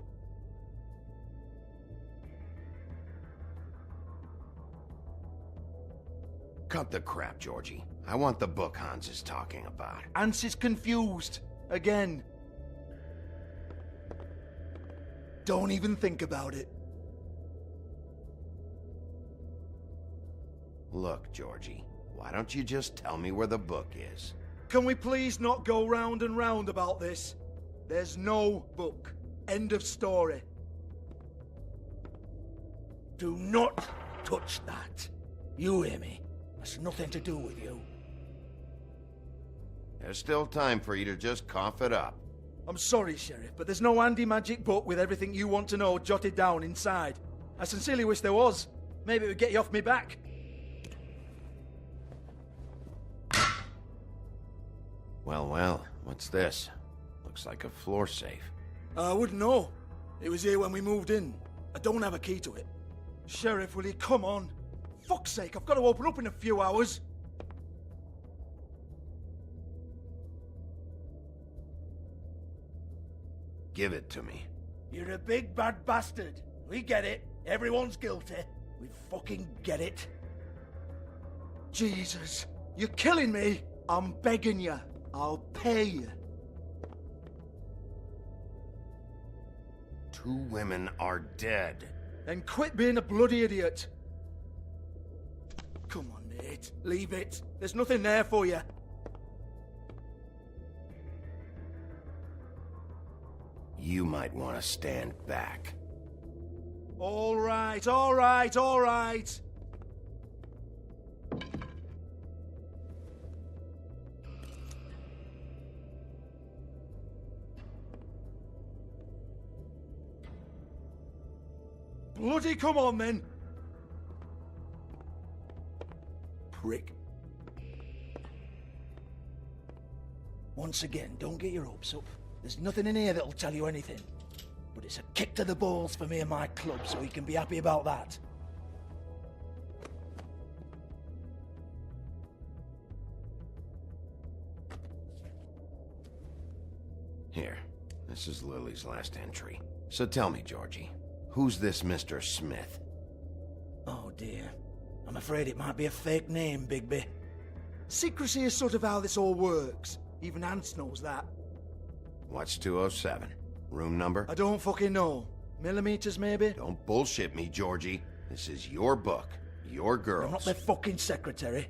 Cut the crap, Georgie. I want the book Hans is talking about. Hans is confused. Again. Don't even think about it. Look, Georgie, why don't you just tell me where the book is? Can we please not go round and round about this? There's no book. End of story. Do not touch that. You hear me? That's nothing to do with you. There's still time for you to just cough it up. I'm sorry, Sheriff, but there's no handy magic book with everything you want to know jotted down inside. I sincerely wish there was. Maybe it would get you off me back. Well, what's this? Looks like a floor safe. I wouldn't know. It was here when we moved in. I don't have a key to it. Sheriff, will you come on? Fuck's sake, I've got to open up in a few hours. Give it to me. You're a big bad bastard. We get it. Everyone's guilty. We fucking get it. Jesus, you're killing me. I'm begging you. I'll pay you. 2 women are dead. Then quit being a bloody idiot. Come on, mate. Leave it. There's nothing there for you. you might want to stand back. All right, all right, all right. Bloody come on, then. Prick. Once again, don't get your hopes up. There's nothing in here that'll tell you anything. But it's a kick to the balls for me and my club, so you can be happy about that. Here, this is Lily's last entry. So tell me, Georgie, who's this Mr. Smith? Oh dear. I'm afraid it might be a fake name, Bigby. Secrecy is sort of how this all works. Even Ants knows that. What's 207? Room number? I don't fucking know. Millimeters, maybe? Don't bullshit me, Georgie. This is your book. Your girls. I'm not their fucking secretary.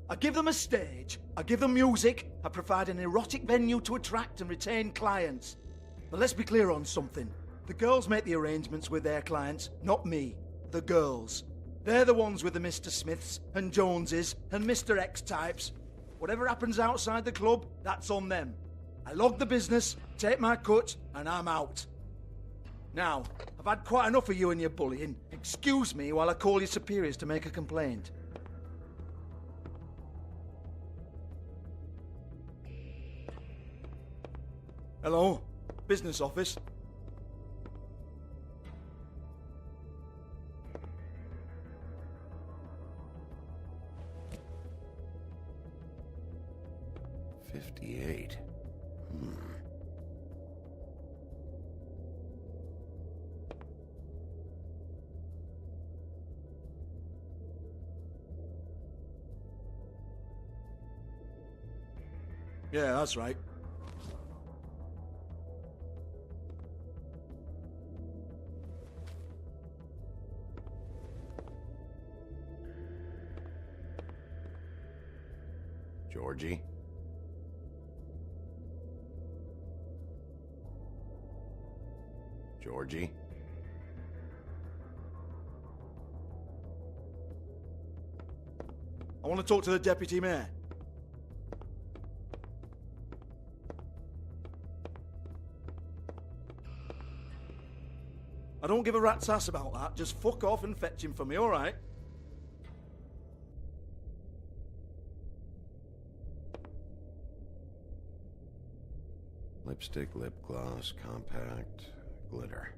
I give them a stage. I give them music. I provide an erotic venue to attract and retain clients. But let's be clear on something. The girls make the arrangements with their clients, not me. The girls. They're the ones with the Mr. Smiths and Joneses and Mr. X types. Whatever happens outside the club, that's on them. I log the business, take my cut, and I'm out. Now, I've had quite enough of you and your bullying. Excuse me while I call your superiors to make a complaint. Hello? Business office? $58. Yeah, that's right. Georgie? Georgie? I want to talk to the deputy mayor. I don't give a rat's ass about that. Just fuck off and fetch him for me, alright? Lipstick, lip gloss, compact, glitter.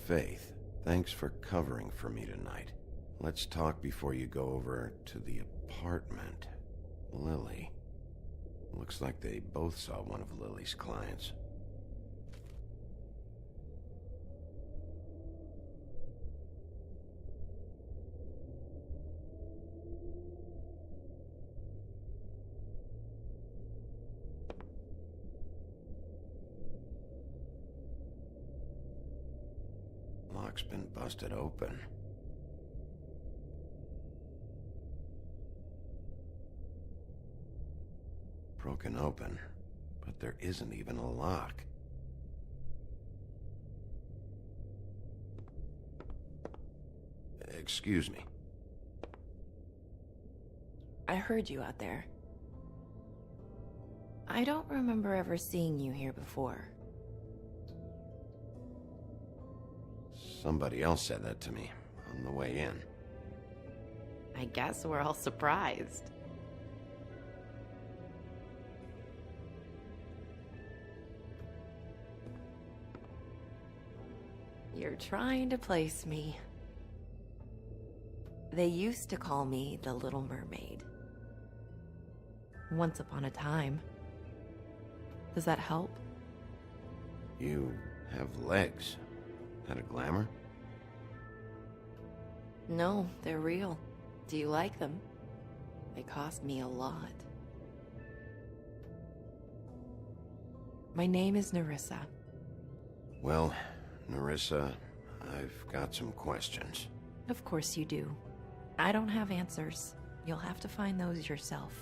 Faith, thanks for covering for me tonight. Let's talk before you go over to the apartment. Lily. Looks like they both saw one of Lily's clients. Lock's been busted open. Broken open, but there isn't even a lock. Excuse me. I heard you out there. I don't remember ever seeing you here before. Somebody else said that to me on the way in. I guess we're all surprised. You're trying to place me. They used to call me the Little Mermaid. Once upon a time. Does that help? You have legs. That a glamour? No, they're real. Do you like them? They cost me a lot. My name is Nerissa. Well, Nerissa, I've got some questions. Of course you do. I don't have answers. You'll have to find those yourself.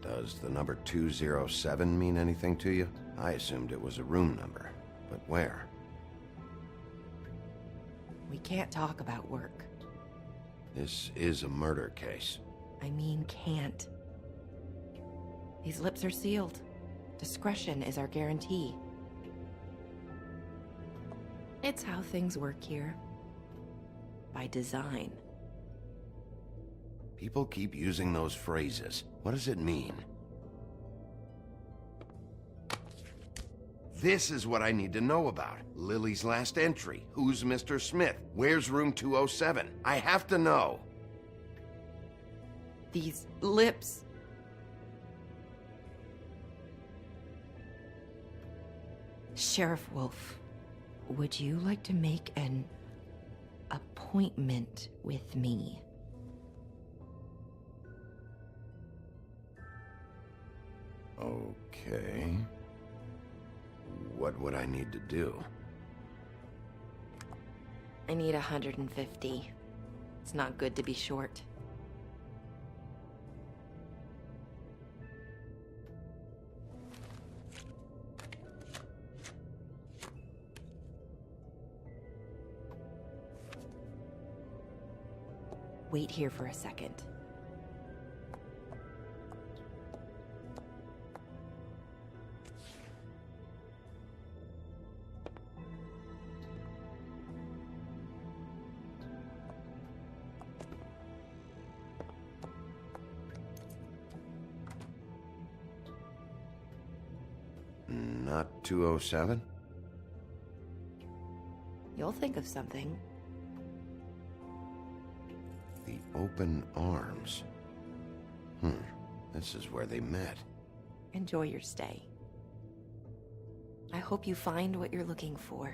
Does the number 207 mean anything to you? I assumed it was a room number, but where? We can't talk about work. This is a murder case. I mean, can't. These lips are sealed. Discretion is our guarantee. It's how things work here. By design. People keep using those phrases. What does it mean? This is what I need to know about. Lily's last entry. Who's Mr. Smith? Where's room 207? I have to know. These lips. Sheriff Wolf, would you like to make an appointment with me? Okay. What would I need to do? I need 150. It's not good to be short. Wait here for a second. Not 207? You'll think of something. The open arms. This is where they met. Enjoy your stay. I hope you find what you're looking for.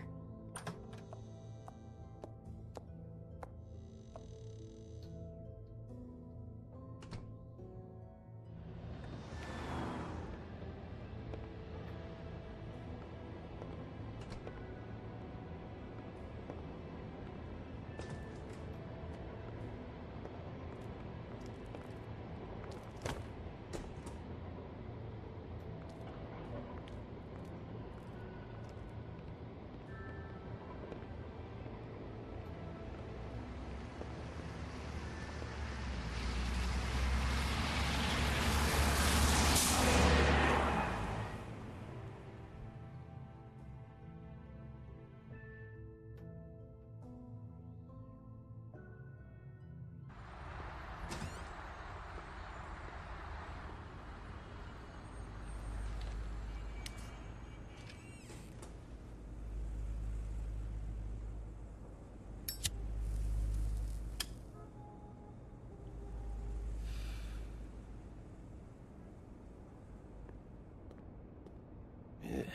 This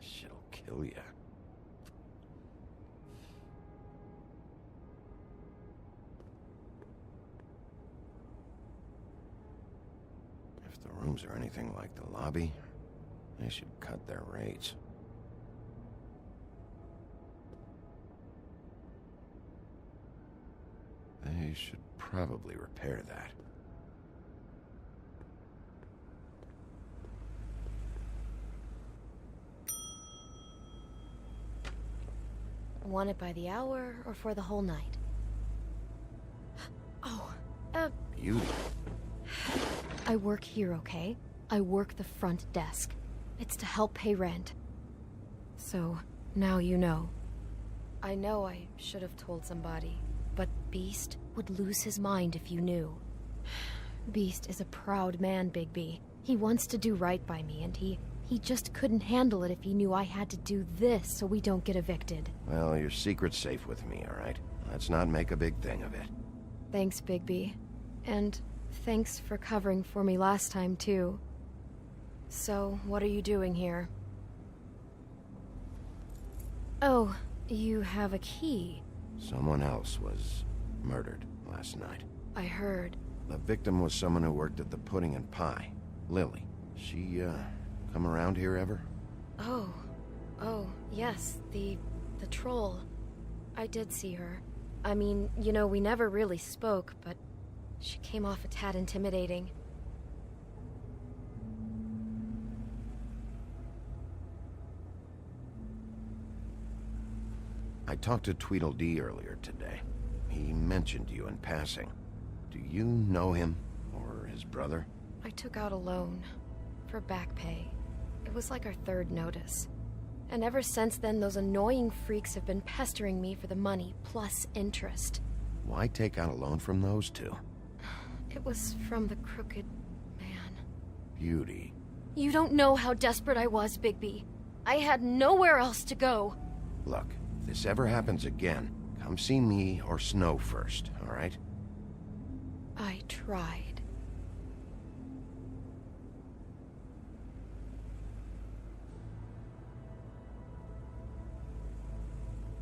shit'll kill ya. If the rooms are anything like the lobby, they should cut their rates. They should probably repair that. Want it by the hour or for the whole night? Oh, Beauty. I work here, okay? I work the front desk. It's to help pay rent. So, now you know. I know I should have told somebody, but Beast would lose his mind if you knew. Beast is a proud man, Bigby. He wants to do right by me, and he just couldn't handle it if he knew I had to do this so we don't get evicted. Well, your secret's safe with me, all right? Let's not make a big thing of it. Thanks, Bigby. And thanks for covering for me last time, too. So, what are you doing here? Oh, you have a key. Someone else was murdered last night. I heard. The victim was someone who worked at the Pudding and Pie. Lily. She, come around here ever? Oh, Oh, yes, the troll. I did see her. I mean, you know, we never really spoke, but she came off a tad intimidating. I talked to Tweedledee earlier today. He mentioned you in passing. Do you know him, or his brother? I took out a loan for back pay. It was like our third notice. And ever since then, those annoying freaks have been pestering me for the money, plus interest. Why take out a loan from those two? It was from the crooked man. Beauty. You don't know how desperate I was, Bigby. I had nowhere else to go. Look, if this ever happens again, come see me or Snow first, all right? I tried.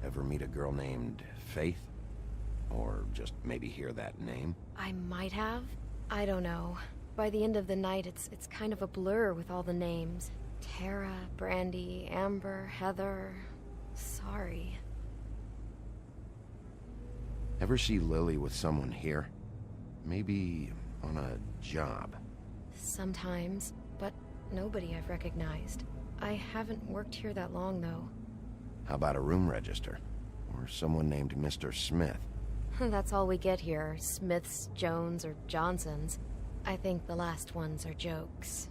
Ever meet a girl named Faith? Or just maybe hear that name? I might have. I don't know. By the end of the night, it's kind of a blur with all the names. Tara, Brandy, Amber, Heather... Sorry. Ever see Lily with someone here? Maybe on a job? Sometimes, but nobody I've recognized. I haven't worked here that long, though. How about a room register? Or someone named Mr. Smith? That's all we get here. Smiths, Jones, or Johnsons. I think the last ones are jokes.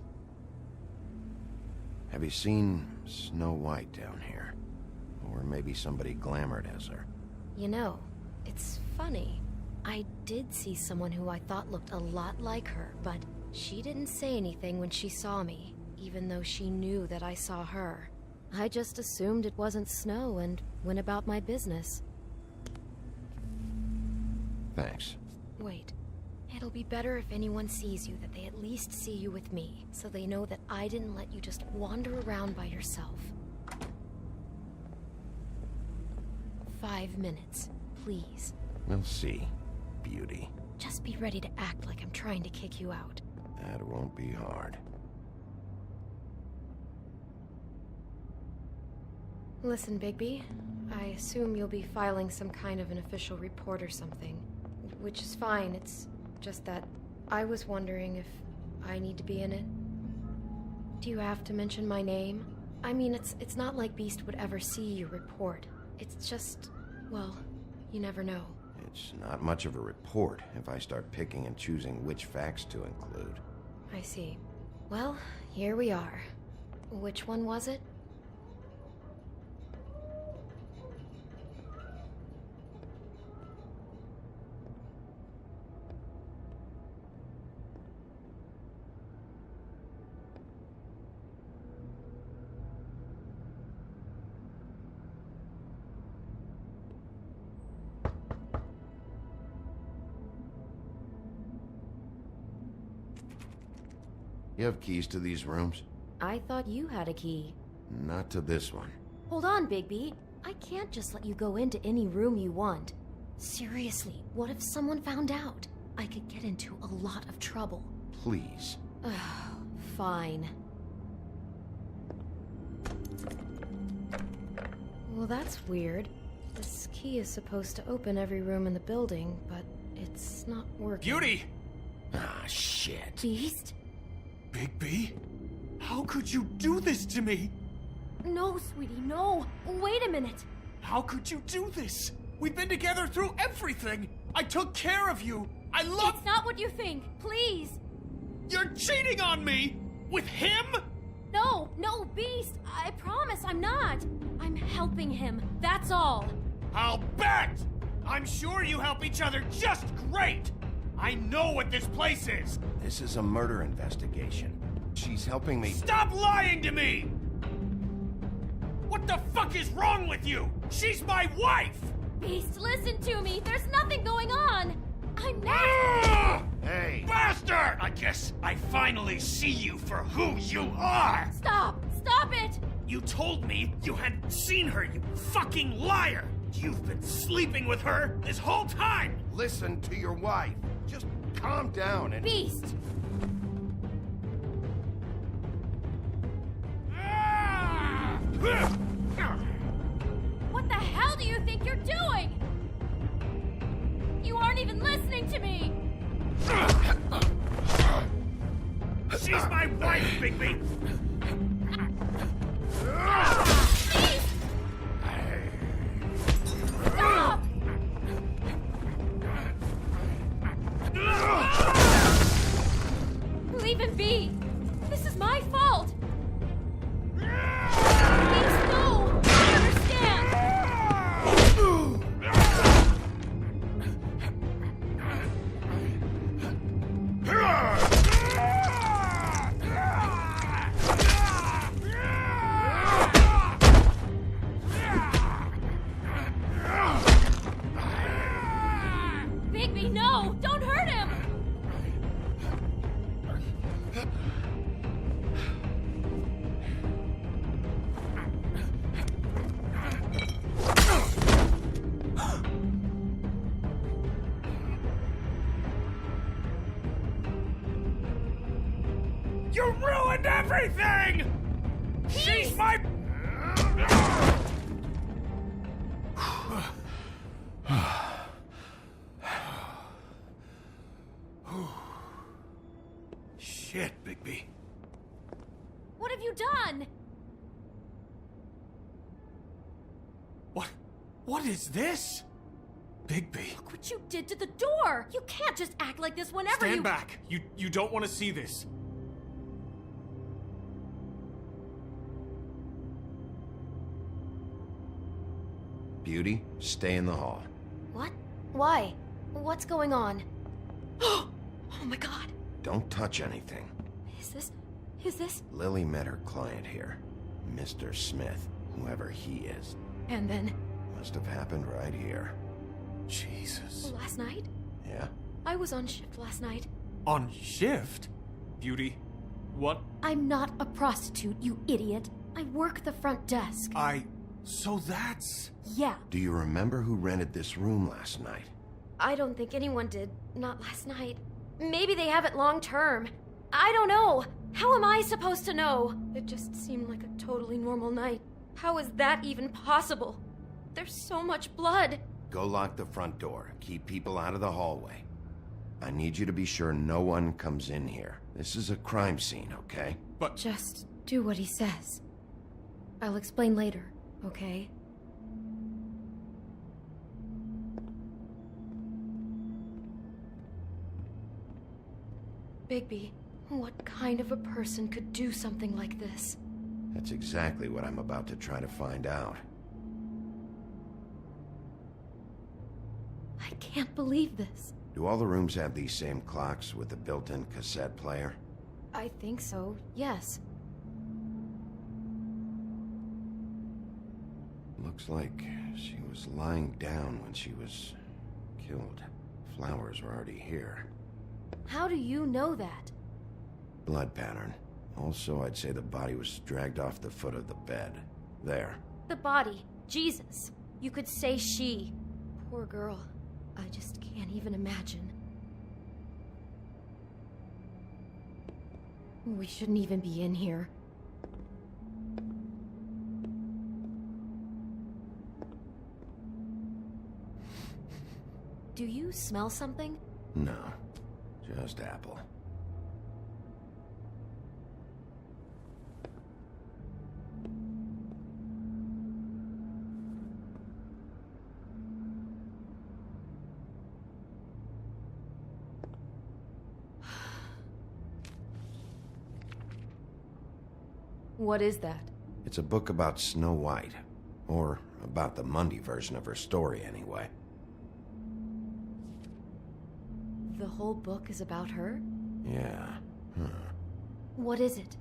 Have you seen Snow White down here? Or maybe somebody glamored as her? You know, it's funny. I did see someone who I thought looked a lot like her, but she didn't say anything when she saw me, even though she knew that I saw her. I just assumed it wasn't Snow and went about my business. Thanks. Wait. It'll be better if anyone sees you that they at least see you with me, so they know that I didn't let you just wander around by yourself. 5 minutes, please. We'll see, Beauty. Just be ready to act like I'm trying to kick you out. That won't be hard. Listen, Bigby, I assume you'll be filing some kind of an official report or something. Which is fine, it's just that I was wondering if I need to be in it. Do you have to mention my name? I mean, it's not like Beast would ever see your report. It's just, well, you never know. It's not much of a report if I start picking and choosing which facts to include. I see. Well, here we are. Which one was it? You have keys to these rooms? I thought you had a key. Not to this one. Hold on, Bigby. I can't just let you go into any room you want. Seriously, what if someone found out? I could get into a lot of trouble. Please. Fine. Well, that's weird. This key is supposed to open every room in the building, but it's not working. Beauty! Ah, shit. Beast? Bigby? How could you do this to me? No, sweetie, no. Wait a minute. How could you do this? We've been together through everything. I took care of you. I love... It's not what you think. Please. You're cheating on me! With him? No, Beast. I promise I'm not. I'm helping him. That's all. I'll bet! I'm sure you help each other just great! I know what this place is! This is a murder investigation. She's helping me... Stop lying to me! What the fuck is wrong with you? She's my wife! Beast, listen to me. There's nothing going on. I'm not... Hey! Bastard! I guess I finally see you for who you are! Stop! Stop it! You told me you had seen her, you fucking liar! You've been sleeping with her this whole time! Listen to your wife. Just calm down and... Beast! to me! She's my wife, Bigby! Stop! Leave him be! This is my fault! Please, no! I understand! Bigby, no! Don't hurt him! You ruined everything! She's my... Shit, Bigby. What have you done? What is this? Bigby. Look what you did to the door! You can't just act like this whenever Stand back. You don't want to see this. Beauty, stay in the hall. What? Why? What's going on? Oh my god. Don't touch anything. Is this? Lily met her client here. Mr. Smith, whoever he is. And then? Must have happened right here. Jesus. Last night? Yeah? I was on shift last night. On shift? Beauty, what? I'm not a prostitute, you idiot. I work the front desk. So that's... Yeah. Do you remember who rented this room last night? I don't think anyone did. Not last night. Maybe they have it long term. I don't know. How am I supposed to know? It just seemed like a totally normal night. How is that even possible? There's so much blood. Go lock the front door. Keep people out of the hallway. I need you to be sure no one comes in here. This is a crime scene, okay? But... Just do what he says. I'll explain later, okay? Bigby, what kind of a person could do something like this? That's exactly what I'm about to try to find out. I can't believe this. Do all the rooms have these same clocks with the built-in cassette player? I think so, yes. Looks like she was lying down when she was killed. Flowers were already here. How do you know that? Blood pattern. Also, I'd say the body was dragged off the foot of the bed. There. The body. Jesus. You could say she. Poor girl. I just can't even imagine. We shouldn't even be in here. Do you smell something? No. Just apple. What is that? It's a book about Snow White. Or about the Mundy version of her story, anyway. The whole book is about her? Yeah. Huh. What is it?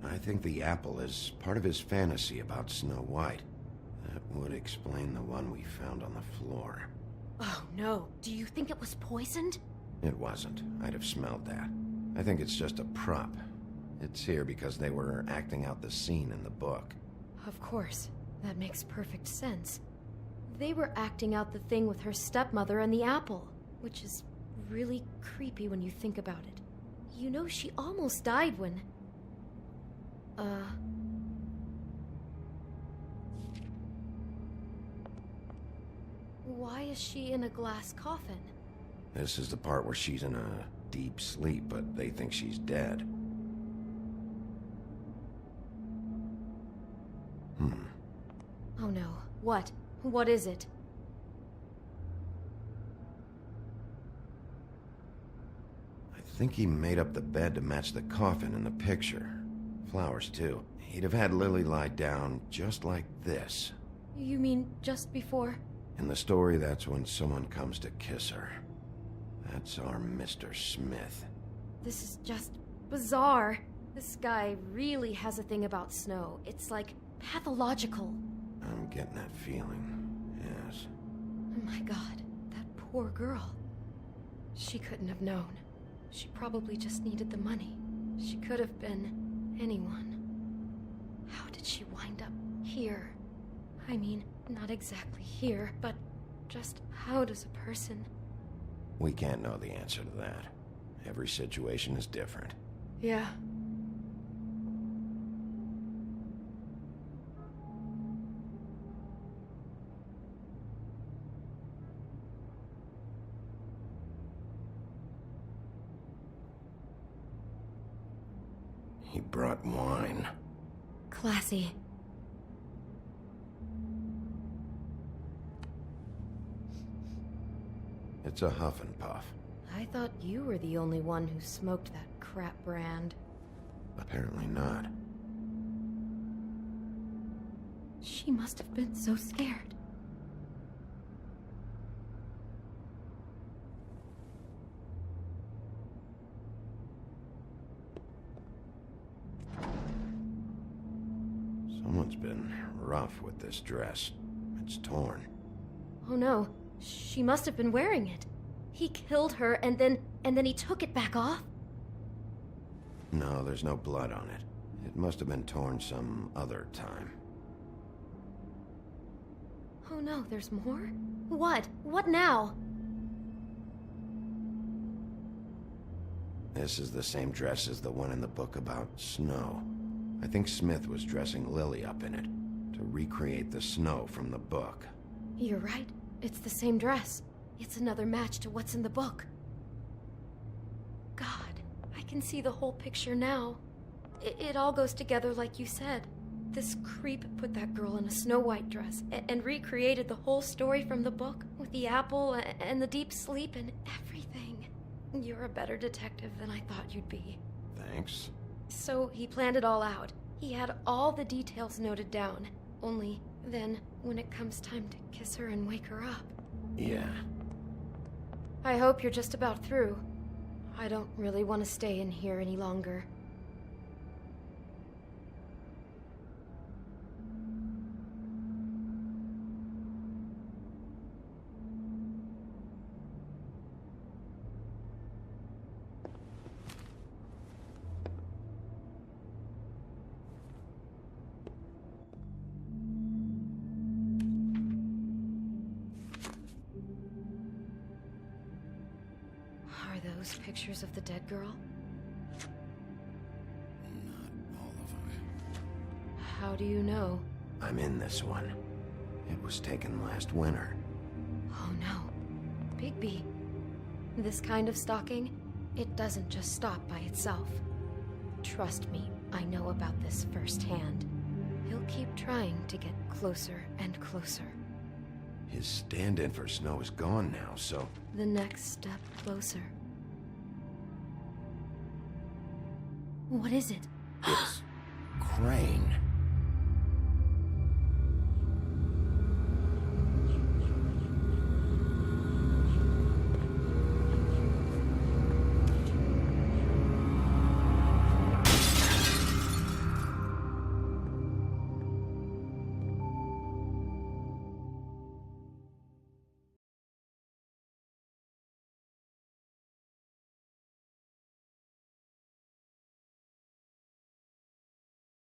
I think the apple is part of his fantasy about Snow White. That would explain the one we found on the floor. Oh no, do you think it was poisoned? It wasn't. I'd have smelled that. I think it's just a prop. It's here because they were acting out the scene in the book. Of course. That makes perfect sense. They were acting out the thing with her stepmother and the apple, which is really creepy when you think about it. You know, she almost died when... Why is she in a glass coffin? This is the part where she's in a deep sleep, but they think she's dead. Oh no. What? What is it? I think he made up the bed to match the coffin in the picture. Flowers, too. He'd have had Lily lie down just like this. You mean just before? In the story, that's when someone comes to kiss her. That's our Mr. Smith. This is just bizarre. This guy really has a thing about snow. It's like pathological. I'm getting that feeling, yes. Oh my god, that poor girl. She couldn't have known. She probably just needed the money. She could have been anyone. How did she wind up here? I mean, not exactly here, but just how does a person... We can't know the answer to that. Every situation is different. Yeah. He brought wine. Classy. It's a huff and puff. I thought you were the only one who smoked that crap brand. Apparently not. She must have been so scared. Someone's been rough with this dress. It's torn. Oh no, she must have been wearing it. He killed her and then he took it back off? No, there's no blood on it. It must have been torn some other time. Oh no, there's more? What? What now? This is the same dress as the one in the book about snow. I think Smith was dressing Lily up in it to recreate the snow from the book. You're right. It's the same dress. It's another match to what's in the book. God, I can see the whole picture now. It all goes together like you said. This creep put that girl in a Snow White dress and recreated the whole story from the book with the apple and the deep sleep and everything. You're a better detective than I thought you'd be. Thanks. So he planned it all out. He had all the details noted down. Only then, when it comes time to kiss her and wake her up... Yeah. I hope you're just about through. I don't really want to stay in here any longer. Those pictures of the dead girl? Not all of them. How do you know? I'm in this one. It was taken last winter. Oh no. Bigby. This kind of stalking, it doesn't just stop by itself. Trust me, I know about this firsthand. He'll keep trying to get closer and closer. His stand-in for Snow is gone now, so... The next step closer. What is it? It's... Crane.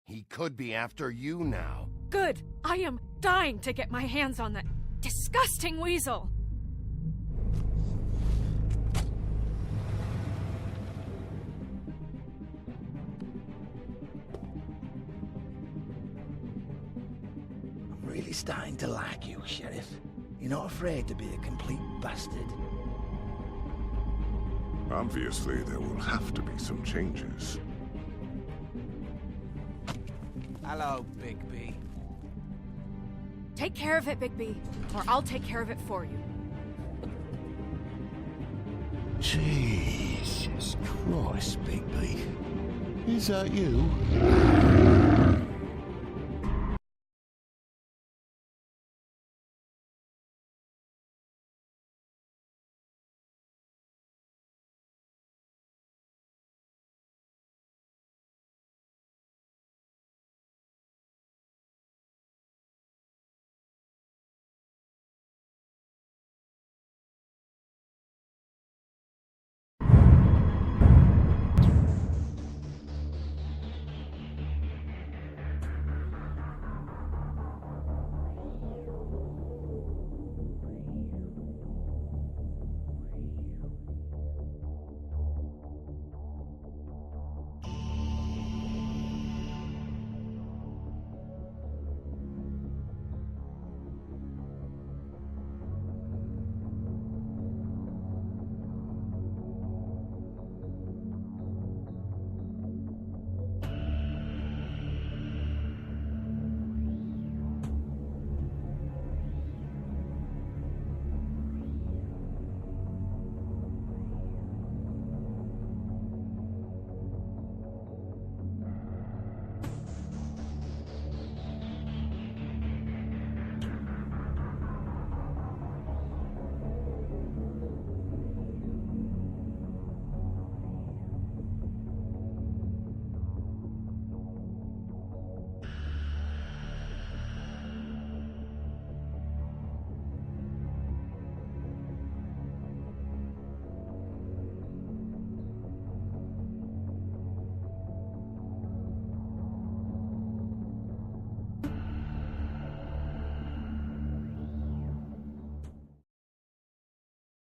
He could be after you now. Good. I am dying to get my hands on that disgusting weasel. I'm really starting to like you, Sheriff. You're not afraid to be a complete bastard. Obviously, there will have to be some changes. Hello, Bigby. Take care of it, Bigby, or I'll take care of it for you. Jesus Christ, Bigby. Is that you?